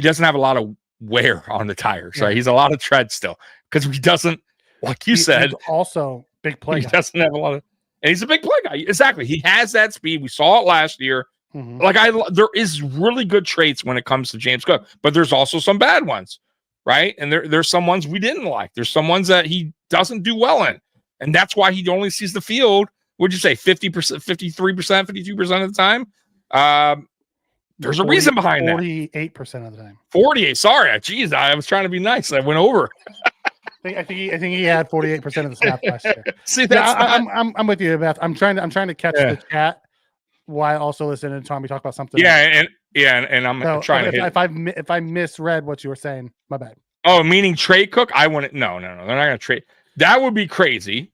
S6: doesn't have a lot of wear on the tires. Yeah. Right? He's a lot of tread still because he doesn't, like you said,
S7: he's also Big play
S6: He
S7: guy.
S6: doesn't have a lot of, and he's a big play guy. Exactly. He has that speed. We saw it last year.
S7: Mhm.
S6: Like there is really good traits when it comes to James Cook, but there's also some bad ones, right? And there's some ones we didn't like. There's some ones that he doesn't do well in, and that's why he only sees the field. Would you say 50%, 53%, 52% of the time? There's a reason behind that.
S7: 48% of the time.
S6: 48. Sorry, geez, I was trying to be nice. I went over.
S7: I think he had 48% of the snaps last year.
S6: See,
S7: Yeah,
S6: that's
S7: I'm with you, Beth. I'm trying to catch
S6: Yeah.
S7: the chat while also listening to Tommy talk about something.
S6: and I'm
S7: So
S6: trying to hit.
S7: if I misread what you were saying, my bad.
S6: Oh, meaning trade Cook? I wouldn't. No. They're not going to trade. That would be crazy.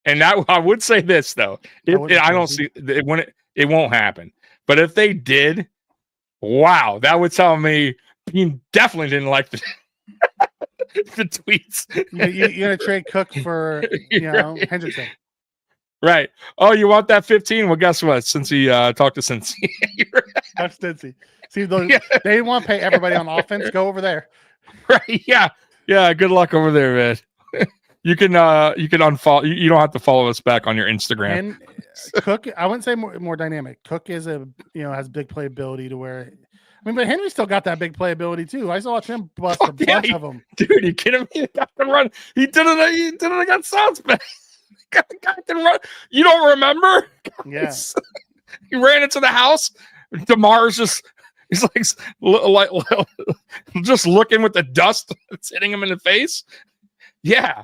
S6: And that I would say this though. I don't see it. It won't happen. But if they did, wow, that would tell me he definitely didn't like the the tweets.
S7: You're gonna trade Cook for Hendrickson.
S6: Right. Oh, you want that 15? Well, guess what? Since he talked to Cincy.
S7: That's Stincy. See, they want to pay everybody on offense. Go over there.
S6: Right. Yeah. Good luck over there, man. You can unfollow. You don't have to follow us back on your Instagram.
S7: And Cook, I wouldn't say more dynamic. Cook is has big playability to where. I mean, but Henry still got that big playability too. I saw him bust a bunch of them.
S6: Dude, you kidding me? He got the run. He did it against South Bay. Got the run. You don't remember?
S7: Yes.
S6: He ran into the house. DeMar's he's like just looking with the dust that's hitting him in the face. Yeah.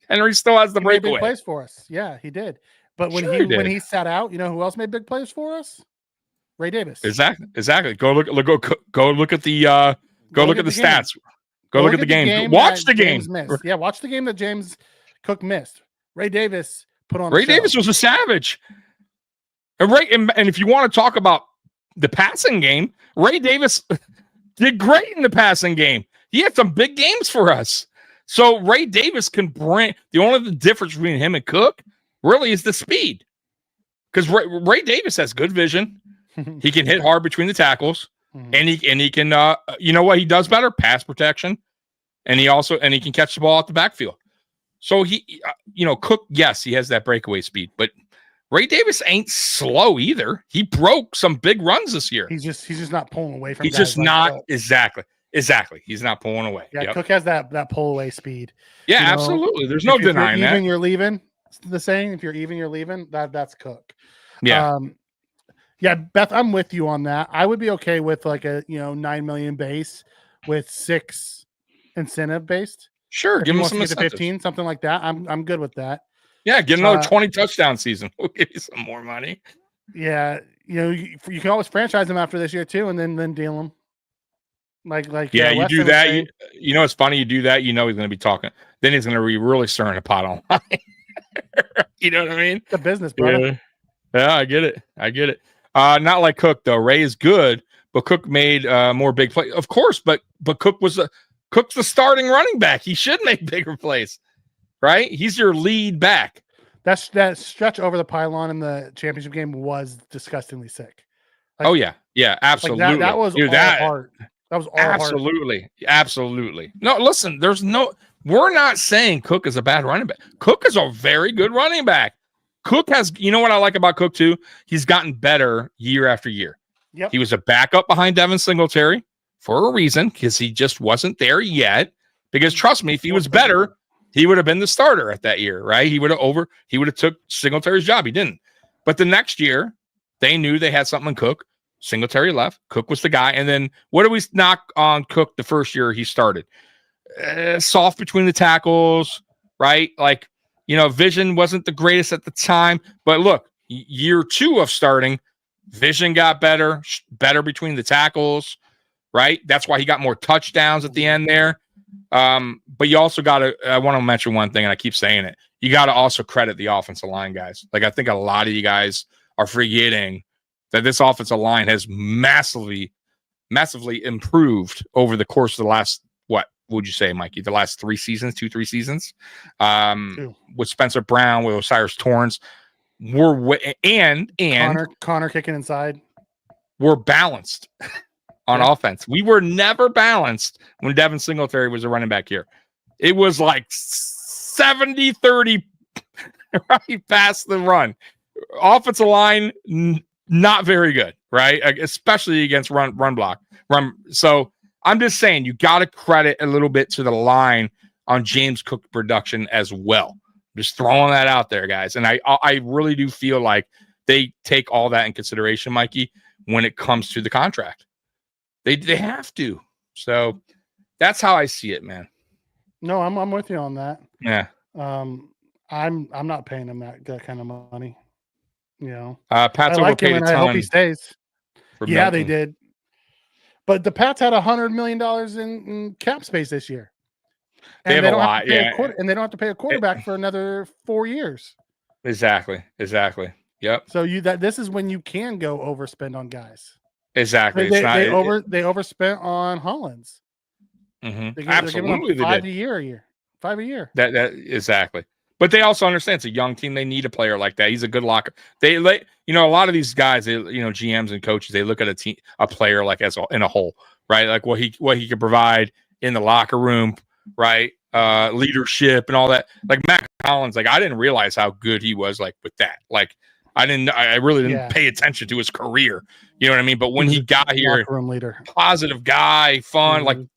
S6: Henry still has the
S7: He made
S6: breakaway.
S7: big plays for us. Yeah, he did. But when
S6: Sure
S7: he sat out, you know who else made big plays for us? Ray Davis.
S6: Exactly. Go look at the look at the stats. Go look at the game. Watch the game.
S7: Yeah, watch the game that James Cook missed. Ray Davis put on.
S6: Ray Davis was a savage. And if you want to talk about the passing game, Ray Davis did great in the passing game. He had some big games for us. So Ray Davis can bring the only difference between him and Cook really is the speed. Because Ray Davis has good vision. He can hit hard between the tackles, and he can you know what he does better? Pass protection. And he can catch the ball at the backfield. So he Cook, yes, he has that breakaway speed, but Ray Davis ain't slow either. He broke some big runs this year.
S7: He's just not pulling away from.
S6: He's just not exactly. He's not pulling away.
S7: Yeah,
S6: yep.
S7: Cook has that pull away speed.
S6: Yeah, absolutely. There's no denying that.
S7: You're leaving. The saying, if you're even, you're leaving. That's Cook.
S6: Yeah.
S7: Yeah, Beth, I'm with you on that. I would be okay with like a $9 million base with 6 incentive based.
S6: Sure, give him some
S7: 15, something like that. I'm good with that.
S6: Yeah, get another 20 touchdown season. We'll give you some more money.
S7: Yeah, you can always franchise him after this year too, and then deal him. Like
S6: yeah, you do that. It's funny. You do that. He's going to be talking. Then he's going to be really stirring the pot online. You know what I mean?
S7: The business, brother.
S6: Yeah, I get it. Not like Cook though. Ray is good, but Cook made more big plays, of course. But Cook's the starting running back. He should make bigger plays, right? He's your lead back.
S7: That stretch over the pylon in the championship game was disgustingly sick.
S6: Yeah, absolutely.
S7: Like that was all heart. That was all
S6: absolutely. No, listen. We're not saying Cook is a bad running back. Cook is a very good running back. Cook has, you know what I like about Cook too? He's gotten better year after year.
S7: Yep.
S6: He was a backup behind Devin Singletary for a reason, because he just wasn't there yet. Because trust me, if he was better, he would have been the starter at that year, right? He would have took Singletary's job. He didn't. But the next year, they knew they had something in Cook. Singletary left. Cook was the guy. And then what do we knock on Cook the first year he started? Soft between the tackles, right? Like, vision wasn't the greatest at the time. But look, year 2 of starting, vision got better between the tackles, right? That's why he got more touchdowns at the end there. But you also got to, I want to mention one thing, and I keep saying it. You got to also credit the offensive line guys. Like, I think a lot of you guys are forgetting that this offensive line has massively improved over the course of the last, what would you say, Mikey? The last 3 seasons, 2-3 seasons, with Spencer Brown, with Osiris Torrance. And
S7: Connor kicking inside.
S6: We're balanced on offense. We were never balanced when Devin Singletary was a running back here. It was like 70-30 right? Pass the run. Offensive line, not very good, right? Especially against run block. So I'm just saying you got to credit a little bit to the line on James Cook production as well. Just throwing that out there, guys. And I really do feel like they take all that in consideration, Mikey, when it comes to the contract. They have to. So that's how I see it, man.
S7: No, I'm with you on that.
S6: Yeah.
S7: I'm not paying him that kind of money. You know,
S6: Pats
S7: I like him, and I hope he stays. Yeah,
S6: Melton.
S7: they did. But the Pats had $100 million in cap space this year.
S6: They have a lot, yeah.
S7: And they don't have to pay a quarterback for another 4 years.
S6: Exactly. Yep.
S7: So this is when you can go overspend on guys.
S6: Exactly.
S7: They overspent on Hollins.
S6: Mm-hmm.
S7: Absolutely, they're giving him $5 a year.
S6: That exactly. But they also understand it's a young team. They need a player like that. He's a good locker. A lot of these guys, GMs and coaches, they look at a player like in a whole, right? Like what he could provide in the locker room, right? Leadership and all that. Like Mac Hollins, like I didn't realize how good he was, like with that. Like I really didn't pay attention to his career. You know what I mean? But when he got here,
S7: locker room leader,
S6: positive guy, fun,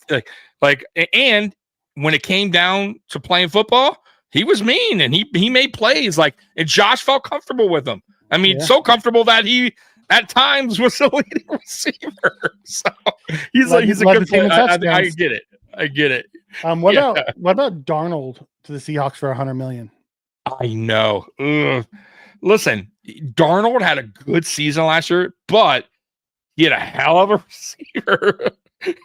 S6: and when it came down to playing football, he was mean and he made plays and Josh felt comfortable with him. I mean, so comfortable that he at times was the leading receiver. So he's a good player. I get it.
S7: What about Darnold to the Seahawks for $100 million?
S6: I know. Ugh. Listen, Darnold had a good season last year, but he had a hell of a receiver,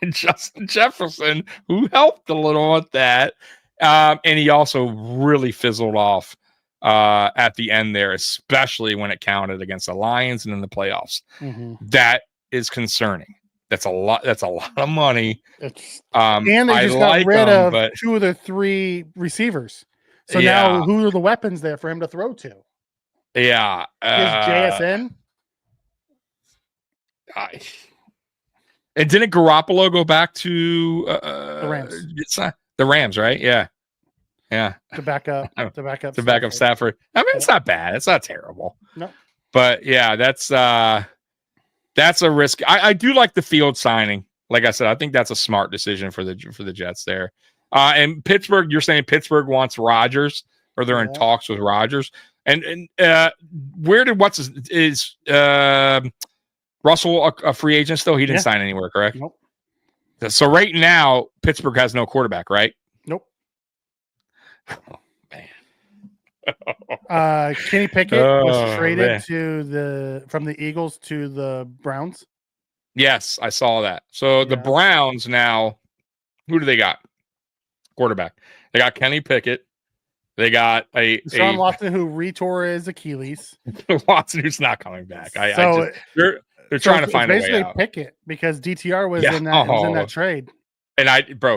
S6: Justin Jefferson, who helped a little with that. And he also really fizzled off at the end there, especially when it counted against the Lions and in the playoffs.
S7: Mm-hmm.
S6: That is concerning. That's a lot of money.
S7: And they just got rid of 2 of the 3 receivers. So now who are the weapons there for him to throw to?
S6: Yeah.
S7: Is JSN?
S6: And didn't Garoppolo go back to
S7: the Rams?
S6: It's not the Rams, right? Yeah.
S7: To back up
S6: Stafford. I mean, it's not bad. It's not terrible.
S7: No.
S6: But yeah, that's a risk. I do like the Field signing. Like I said, I think that's a smart decision for the Jets there. And Pittsburgh, you're saying Pittsburgh wants Rodgers, or they're in talks with Rodgers. And where did is Russell a free agent still? He didn't sign anywhere, correct?
S7: Nope.
S6: So right now, Pittsburgh has no quarterback, right?
S7: Nope.
S6: Oh, man.
S7: Kenny Pickett was traded from the Eagles to the Browns.
S6: Yes, I saw that. So the Browns now, who do they got? Quarterback. They got Kenny Pickett. They got
S7: Sean Watson, who retore his Achilles.
S6: Watson, who's not coming back. They're trying to find a way out.
S7: Pickett, because DTR was in that trade.
S6: And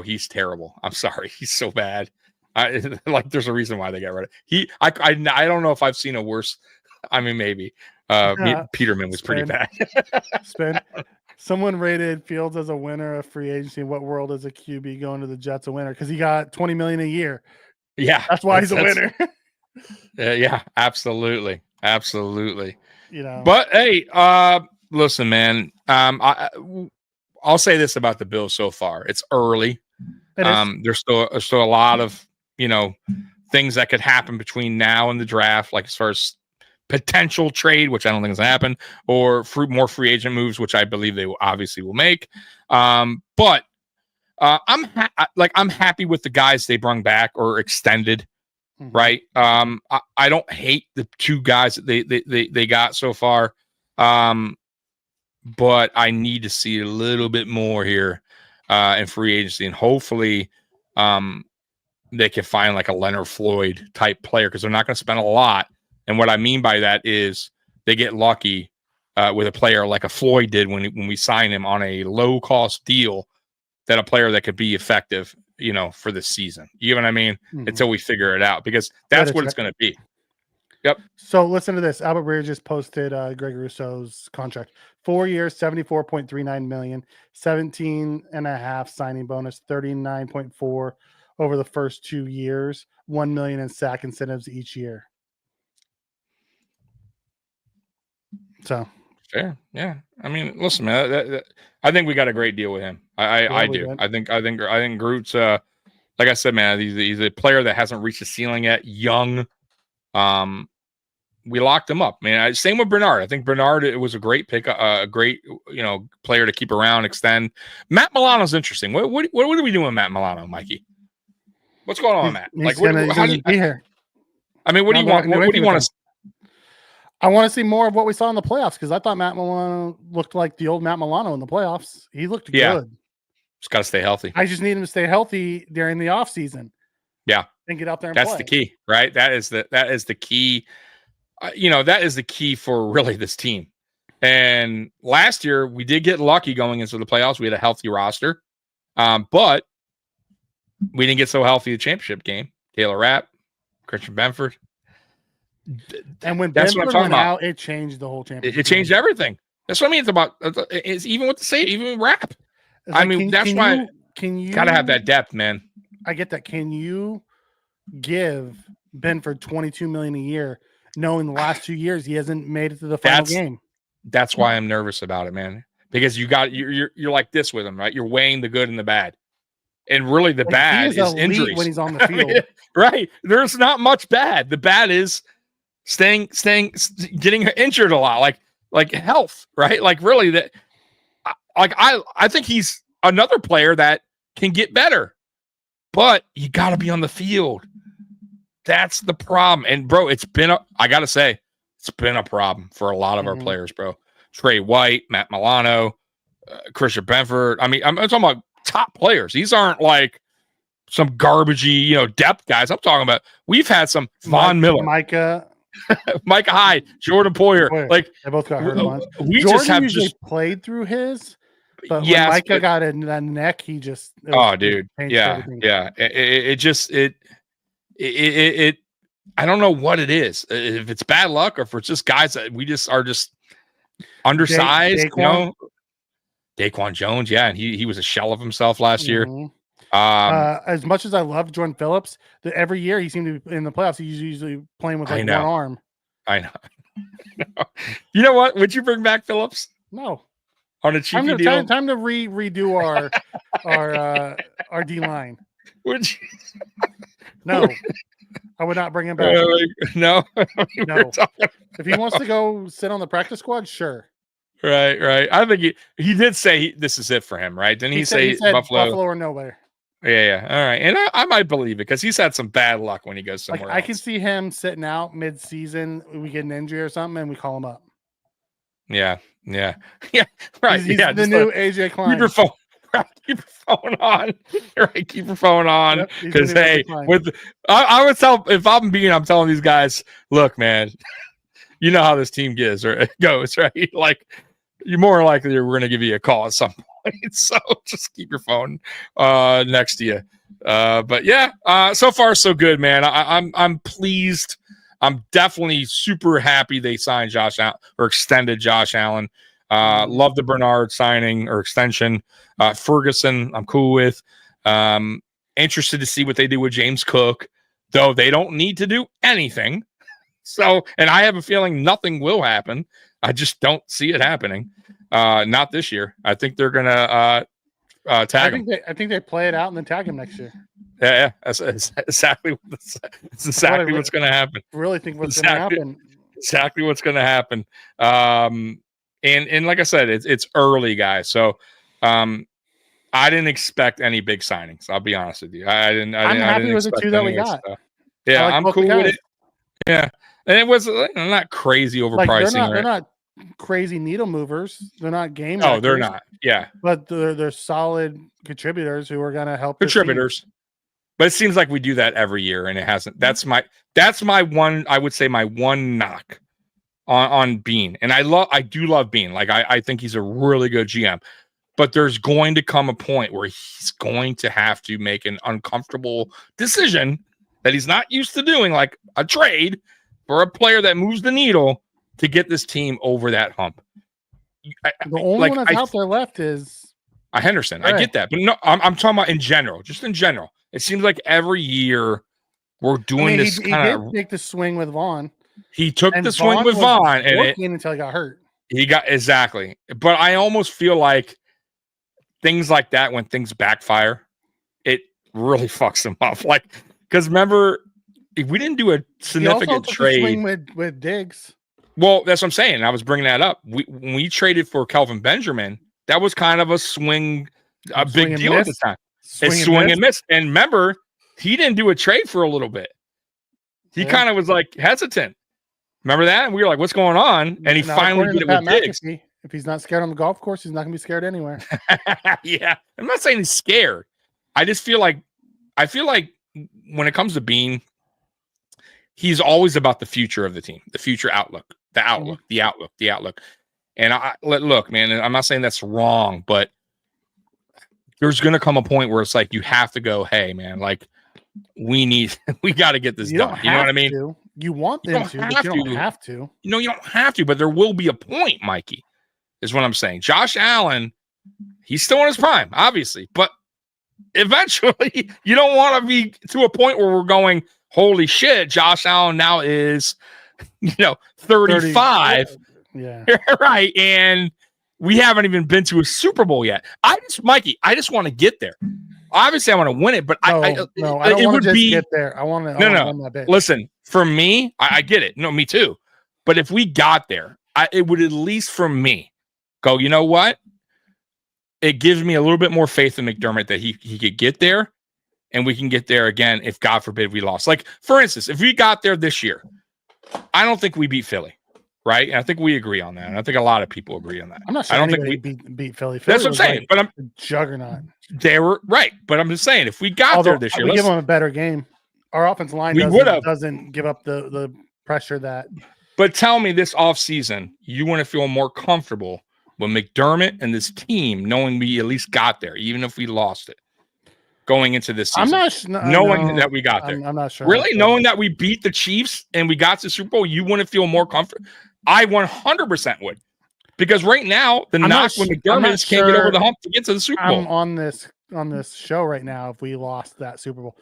S6: he's terrible. I'm sorry, he's so bad. There's a reason why they got rid of he. I don't know if I've seen a worse. I mean, maybe Peterman was pretty bad.
S7: Someone rated Fields as a winner of free agency. In what world is a QB going to the Jets a winner? Because he got $20 million a year.
S6: Yeah,
S7: that's why he's a winner.
S6: Yeah, absolutely.
S7: You know,
S6: but hey, listen, man. I'll say this about the Bills so far. It's early. There's still a lot of things that could happen between now and the draft, like as far as potential trade, which I don't think is going to happen, or more free agent moves, which I believe they will obviously make. But I'm happy with the guys they brung back or extended. Mm-hmm. Right. I don't hate the 2 guys that they got so far. But I need to see a little bit more here in free agency, and hopefully they can find like a Leonard Floyd type player, because they're not going to spend a lot. And what I mean by that is they get lucky with a player like a Floyd did when we signed him on a low cost deal, that a player that could be effective, for this season. You know what I mean? Mm-hmm. Until we figure it out, because that's what it's going to be. Yep.
S7: So listen to this. Albert Breer just posted Greg Russo's contract. 4 years, $74.39 million, 17.5 signing bonus, 39.4 over the first 2 years, $1 million in sack incentives each year. So
S6: fair, yeah. I mean, listen, man. I think we got a great deal with him. I do.
S7: did.
S6: I think Groot's. Like I said, man, he's a player that hasn't reached the ceiling yet. Young. We locked him up, man. Same with Bernard. I think Bernard, it was a great pick, a great player to keep around, extend. Matt Milano's interesting. What are we doing with Matt Milano, Mikey? What's going on, Matt?
S7: He's gonna be here.
S6: I mean, what do you want? What do you want to?
S7: I want to see more of what we saw in the playoffs because I thought Matt Milano looked like the old Matt Milano in the playoffs. He looked good.
S6: Just got to stay healthy.
S7: I just need him to stay healthy during the offseason.
S6: Yeah.
S7: And get out there and
S6: That's
S7: play.
S6: the key, right? That is the key. That is the key for really this team. And last year we did get lucky going into the playoffs. We had a healthy roster. But we didn't get so healthy the championship game. Taylor Rapp, Christian Benford.
S7: And when
S6: that's what I'm talking about.
S7: Out, it changed the whole championship.
S6: It changed everything. That's what I mean. It's about even with the same, even with Rapp. I mean, that's why you gotta have that depth, man.
S7: I get that. Can you give Benford $22 million a year, knowing the last 2 years he hasn't made it to the final game?
S6: That's why I'm nervous about it, man. Because you're like this with him, right? You're weighing the good and the bad. And really the bad is injuries
S7: when he's on the field.
S6: Right. There's not much bad. The bad is getting injured a lot, like health, right? Like really that, like I think he's another player that can get better, but you got to be on the field. That's the problem. And bro, I got to say, it's been a problem for a lot of our players, bro. Trey White, Matt Milano, Christian Benford. I mean, I'm talking about top players. These aren't like some garbagey, depth guys. I'm talking about we've had some Von Miller,
S7: Micah
S6: Hyde, Jordan Poyer. Like
S7: they both got hurt once.
S6: We
S7: Jordan
S6: just have
S7: usually played through his, but when Micah got in the neck, he just
S6: dude, yeah. It I don't know what it is. If it's bad luck or if it's just guys that we just are just undersized, Daquan Jones, yeah, and he was a shell of himself last year.
S7: As much as I love Jordan Phillips, every year he seemed to be in the playoffs. He's usually playing with one arm.
S6: I know. You know what? Would you bring back Phillips?
S7: No.
S6: On a cheapy deal?
S7: Time to redo our D line.
S6: Would you?
S7: No. I would not bring him back.
S6: No.
S7: No. If he wants to go sit on the practice squad, sure.
S6: Right. I think he did say this is it for him, right? Didn't he say Buffalo
S7: or nowhere?
S6: Yeah. All right. And I might believe it because he's had some bad luck when he goes somewhere else.
S7: I can see him sitting out mid-season. We get an injury or something, and we call him up.
S6: Yeah. Right.
S7: He's the new AJ Klein.
S6: Keep your phone. Right, keep your phone on. Right, keep your phone on. Because I would tell if I'm telling these guys, look, man, you know how this team goes, right? Like you're more likely we're going to give you a call at some point. So just keep your phone next to you. But yeah, so far so good, man. I'm pleased. I'm definitely super happy they signed Josh Allen or extended Josh Allen. Love the Bernard signing or extension. Ferguson, I'm cool with. Interested to see what they do with James Cook, though they don't need to do anything. So, and I have a feeling nothing will happen. I just don't see it happening. Not this year. I think they're gonna tag him.
S7: I think they play it out and then tag him next year.
S6: Yeah. That's exactly what's going to happen.
S7: Really think what's going to happen.
S6: Exactly what's going to happen. And like I said, it's early, guys. So I didn't expect any big signings. I'll be honest with you. I'm
S7: happy with the two that we got.
S6: Yeah, I'm cool with it. Yeah, and it was not crazy overpricing.
S7: They're not crazy needle movers. They're not game.
S6: Oh, they're not. Yeah,
S7: but they're solid contributors who are going to help.
S6: Contributors. But it seems like we do that every year, and it hasn't. That's my one. I would say my one knock on Bean, and I do love Bean. Like I think he's a really good GM. But there's going to come a point where he's going to have to make an uncomfortable decision that he's not used to doing, like a trade for a player that moves the needle to get this team over that hump.
S7: The only one that's out there left is
S6: Henderson. Right. I get that. But no, I'm talking about in general, just in general. It seems like every year we're doing this kind of.
S7: He did take the swing with Vaughn.
S6: He took the swing with Vaughn.
S7: And until he got hurt.
S6: He got exactly. But I almost feel like things like that, when things backfire, it really fucks him up. Like, because remember, if we didn't do a significant trade
S7: with Diggs.
S6: Well, that's what I'm saying. I was bringing that up. When we traded for Kelvin Benjamin, that was kind of a big deal at the time. Swing and miss. And remember, he didn't do a trade for a little bit. He kind of was like hesitant. Remember that? And we were like, what's going on? And he finally did it with Diggs.
S7: If he's not scared on the golf course, he's not going to be scared anywhere.
S6: Yeah. I'm not saying he's scared. I feel like when it comes to Bean, he's always about the future of the team, the future outlook, the outlook. And look, man, I'm not saying that's wrong, but there's going to come a point where it's like, you have to go, hey, man, like we got to get this done. You know what I mean?
S7: You want them to, but you don't have to.
S6: You don't have to, but there will be a point, Mikey, is what I'm saying. Josh Allen, he's still in his prime, obviously, but eventually you don't want to be to a point where we're going, holy shit, Josh Allen now is, 35.
S7: 30, yeah.
S6: Right. And we haven't even been to a Super Bowl yet. I just want to get there. Obviously, I want to win it, but
S7: I don't want to just get there. I want to win that bit.
S6: Listen, for me, I get it. No, me too. But if we got there, it would at least for me go, you know what? It gives me a little bit more faith in McDermott that he could get there, and we can get there again if, God forbid, we lost. Like, for instance, if we got there this year, I don't think we beat Philly, right? And I think we agree on that. And I think a lot of people agree on that.
S7: I'm not sure I don't think we beat Philly.
S6: That's what I'm saying. But I'm
S7: juggernaut.
S6: They were right. But I'm just saying, if we got there this year,
S7: we give them a better game. Our offensive line doesn't give up the pressure that.
S6: But tell me, this offseason, you want to feel more comfortable with McDermott and this team, knowing we at least got there, even if we lost it, going into this season. Knowing that we got there.
S7: I'm not sure.
S6: Really? Knowing that we beat the Chiefs and we got to the Super Bowl, you want to feel more comfortable? I 100% would. Because right now, the knock when McDermott can't get over the hump to get to the Super Bowl.
S7: I'm on this show right now if we lost that Super Bowl.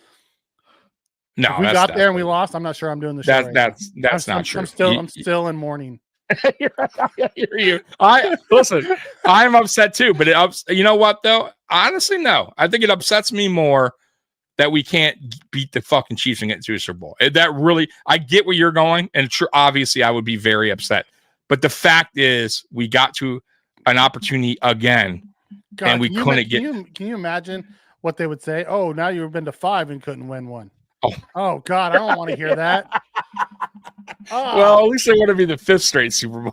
S6: No,
S7: if we got there and we lost, I'm not sure I'm doing the show.
S6: That's not true.
S7: I'm still in mourning.
S6: I hear you. Listen, I'm upset too, but you know what though? Honestly, no. I think it upsets me more that we can't beat the fucking Chiefs and get to a Super Bowl. That really, I get where you're going, and obviously I would be very upset. But the fact is, we got to an opportunity again, and we couldn't get.
S7: Can you imagine what they would say? Oh, now you've been to 5 and couldn't win one.
S6: Oh
S7: God, I don't want to hear that.
S6: Well, at least they want to be the 5th straight Super Bowl.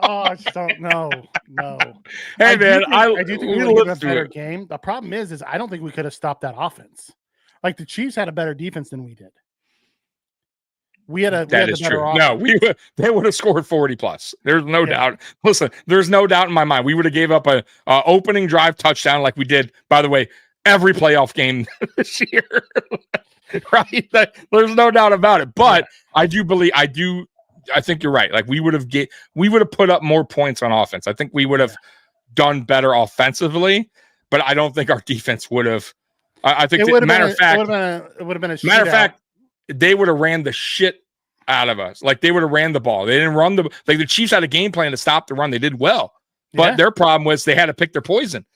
S7: I just don't know. No.
S6: Hey, man,
S7: I do think we would have a better game. The problem is I don't think we could have stopped that offense. Like the Chiefs had a better defense than we did. We had a better offense.
S6: No, they would have scored 40 plus. There's no doubt. Listen, there's no doubt in my mind. We would have gave up a opening drive touchdown like we did, by the way, every playoff game this year. Right? There's no doubt about it. But I think you're right. Like we would have put up more points on offense. I think we would have done better offensively, but I don't think our defense would have. I think it would have been a matter of fact, they would have ran the shit out of us. Like they would have ran the ball. They didn't run the Chiefs had a game plan to stop the run. They did well, but their problem was they had to pick their poison.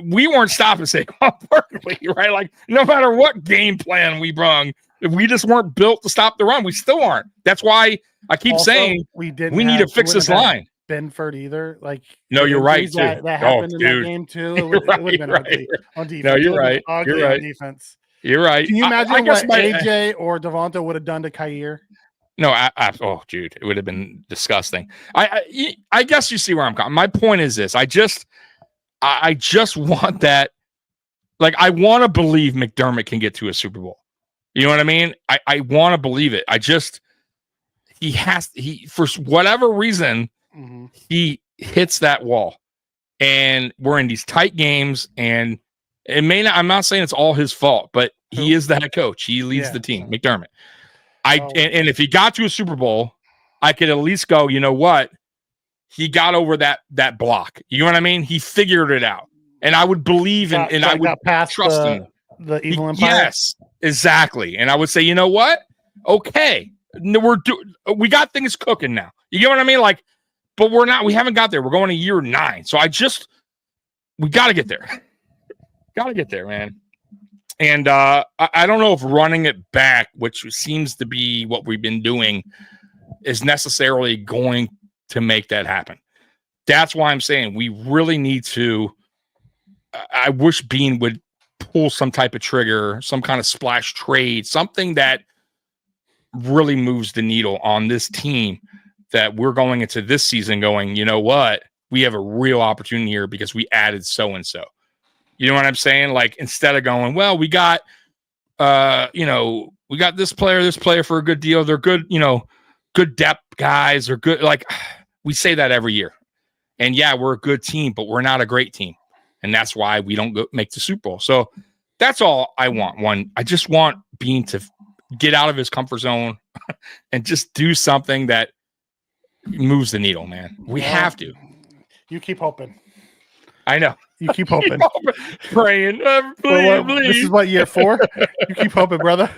S6: We weren't stopping Saquon Barkley, right? Like no matter what game plan we brung, we just weren't built to stop the run. We still aren't. That's why I keep saying we need to fix this line.
S7: Benford either. Like
S6: no, you're right.
S7: That happened in that game too. It would have been ugly on defense.
S6: No, you're right.
S7: You're right. On defense.
S6: You're right.
S7: Can you imagine what AJ or Devonta would have done to Khair?
S6: No, oh, dude, it would have been disgusting. I guess you see where I'm going. My point is this: I just want that. Like, I want to believe McDermott can get to a Super Bowl. You know what I mean? I want to believe it. He for whatever reason, he hits that wall, and we're in these tight games, and it may not. I'm not saying it's all his fault, but he is the head coach. He leads the team, McDermott. And if he got to a Super Bowl, I could at least go, you know what? He got over that block. You know what I mean? He figured it out. And I would believe and I would trust him.
S7: The evil empire.
S6: Yes, exactly. And I would say, you know what? Okay. We got things cooking now. You get what I mean? Like, but we're not. We haven't got there. We're going to year 9. So we got to get there. Got to get there, man. And I don't know if running it back, which seems to be what we've been doing, is necessarily going to make that happen. That's why I'm saying we really need to. I wish Bean would pull some type of trigger, some kind of splash trade, something that really moves the needle on this team, that we're going into this season going, you know what? We have a real opportunity here because we added so-and-so. You know what I'm saying? Like, instead of going, well, we got, we got this player for a good deal. They're good, good depth guys. They're good. Like, we say that every year. And yeah, we're a good team, but we're not a great team. And that's why we don't make the Super Bowl. So that's all I want. One, I just want Bean to get out of his comfort zone and just do something that moves the needle, man. We have to.
S7: You keep hoping.
S6: I know.
S7: You keep hoping.
S6: Praying. Please.
S7: This is what, year 4? You keep hoping, brother.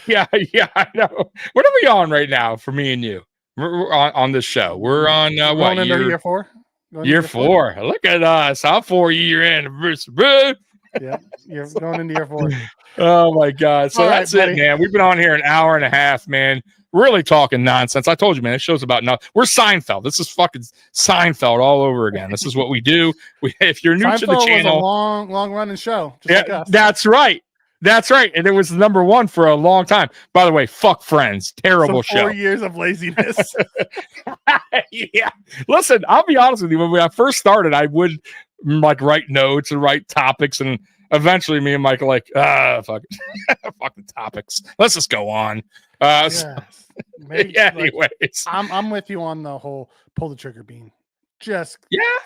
S6: Yeah, I know. What are we on right now for me and you? We're on this show. We're on what?
S7: Year 4?
S6: Year 4. Look at us. Our 4-year anniversary.
S7: Yeah, you're going into year 4.
S6: Oh my God. So that's
S7: right,
S6: it, man. We've been on here an hour and a half, man. Really talking nonsense. I told you, man, this show's about nothing. We're Seinfeld. This is fucking Seinfeld all over again. This is what we do. If you're new
S7: Seinfeld
S6: to the channel,
S7: was a long running show. Just like us.
S6: That's right. That's right. And it was number 1 for a long time. By the way, fuck Friends. Terrible show.
S7: 4 years of laziness.
S6: Yeah. Listen, I'll be honest with you. When I first started, I would write notes and write topics, and eventually me and Mike are like, fuck it. Fuck the topics. Let's just go on. Anyways.
S7: I'm with you on the whole pull the trigger, Bean. Just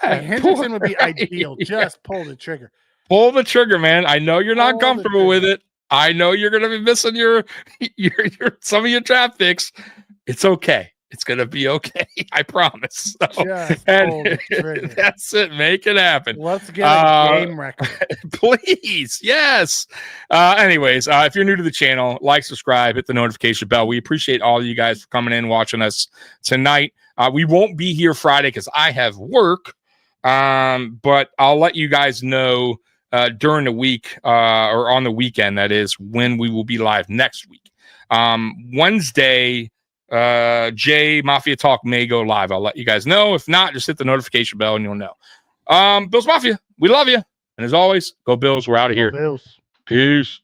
S6: Henderson
S7: would be ideal. Just pull the trigger.
S6: Pull the trigger, man. I know you're not comfortable with it. I know you're going to be missing your some of your draft picks. It's okay. It's going to be okay. I promise. So, that's it. Make it happen.
S7: Let's get a game record.
S6: Please. Yes. Anyways, if you're new to the channel, like, subscribe, hit the notification bell. We appreciate all of you guys for coming in, watching us tonight. We won't be here Friday because I have work. But I'll let you guys know during the week or on the weekend, that is, when we will be live next week. Wednesday, Mafia Talk may go live. I'll let you guys know. If not, just hit the notification bell and you'll know. Bills Mafia, we love you. And as always, go Bills. We're out of here.
S7: Bills.
S6: Peace.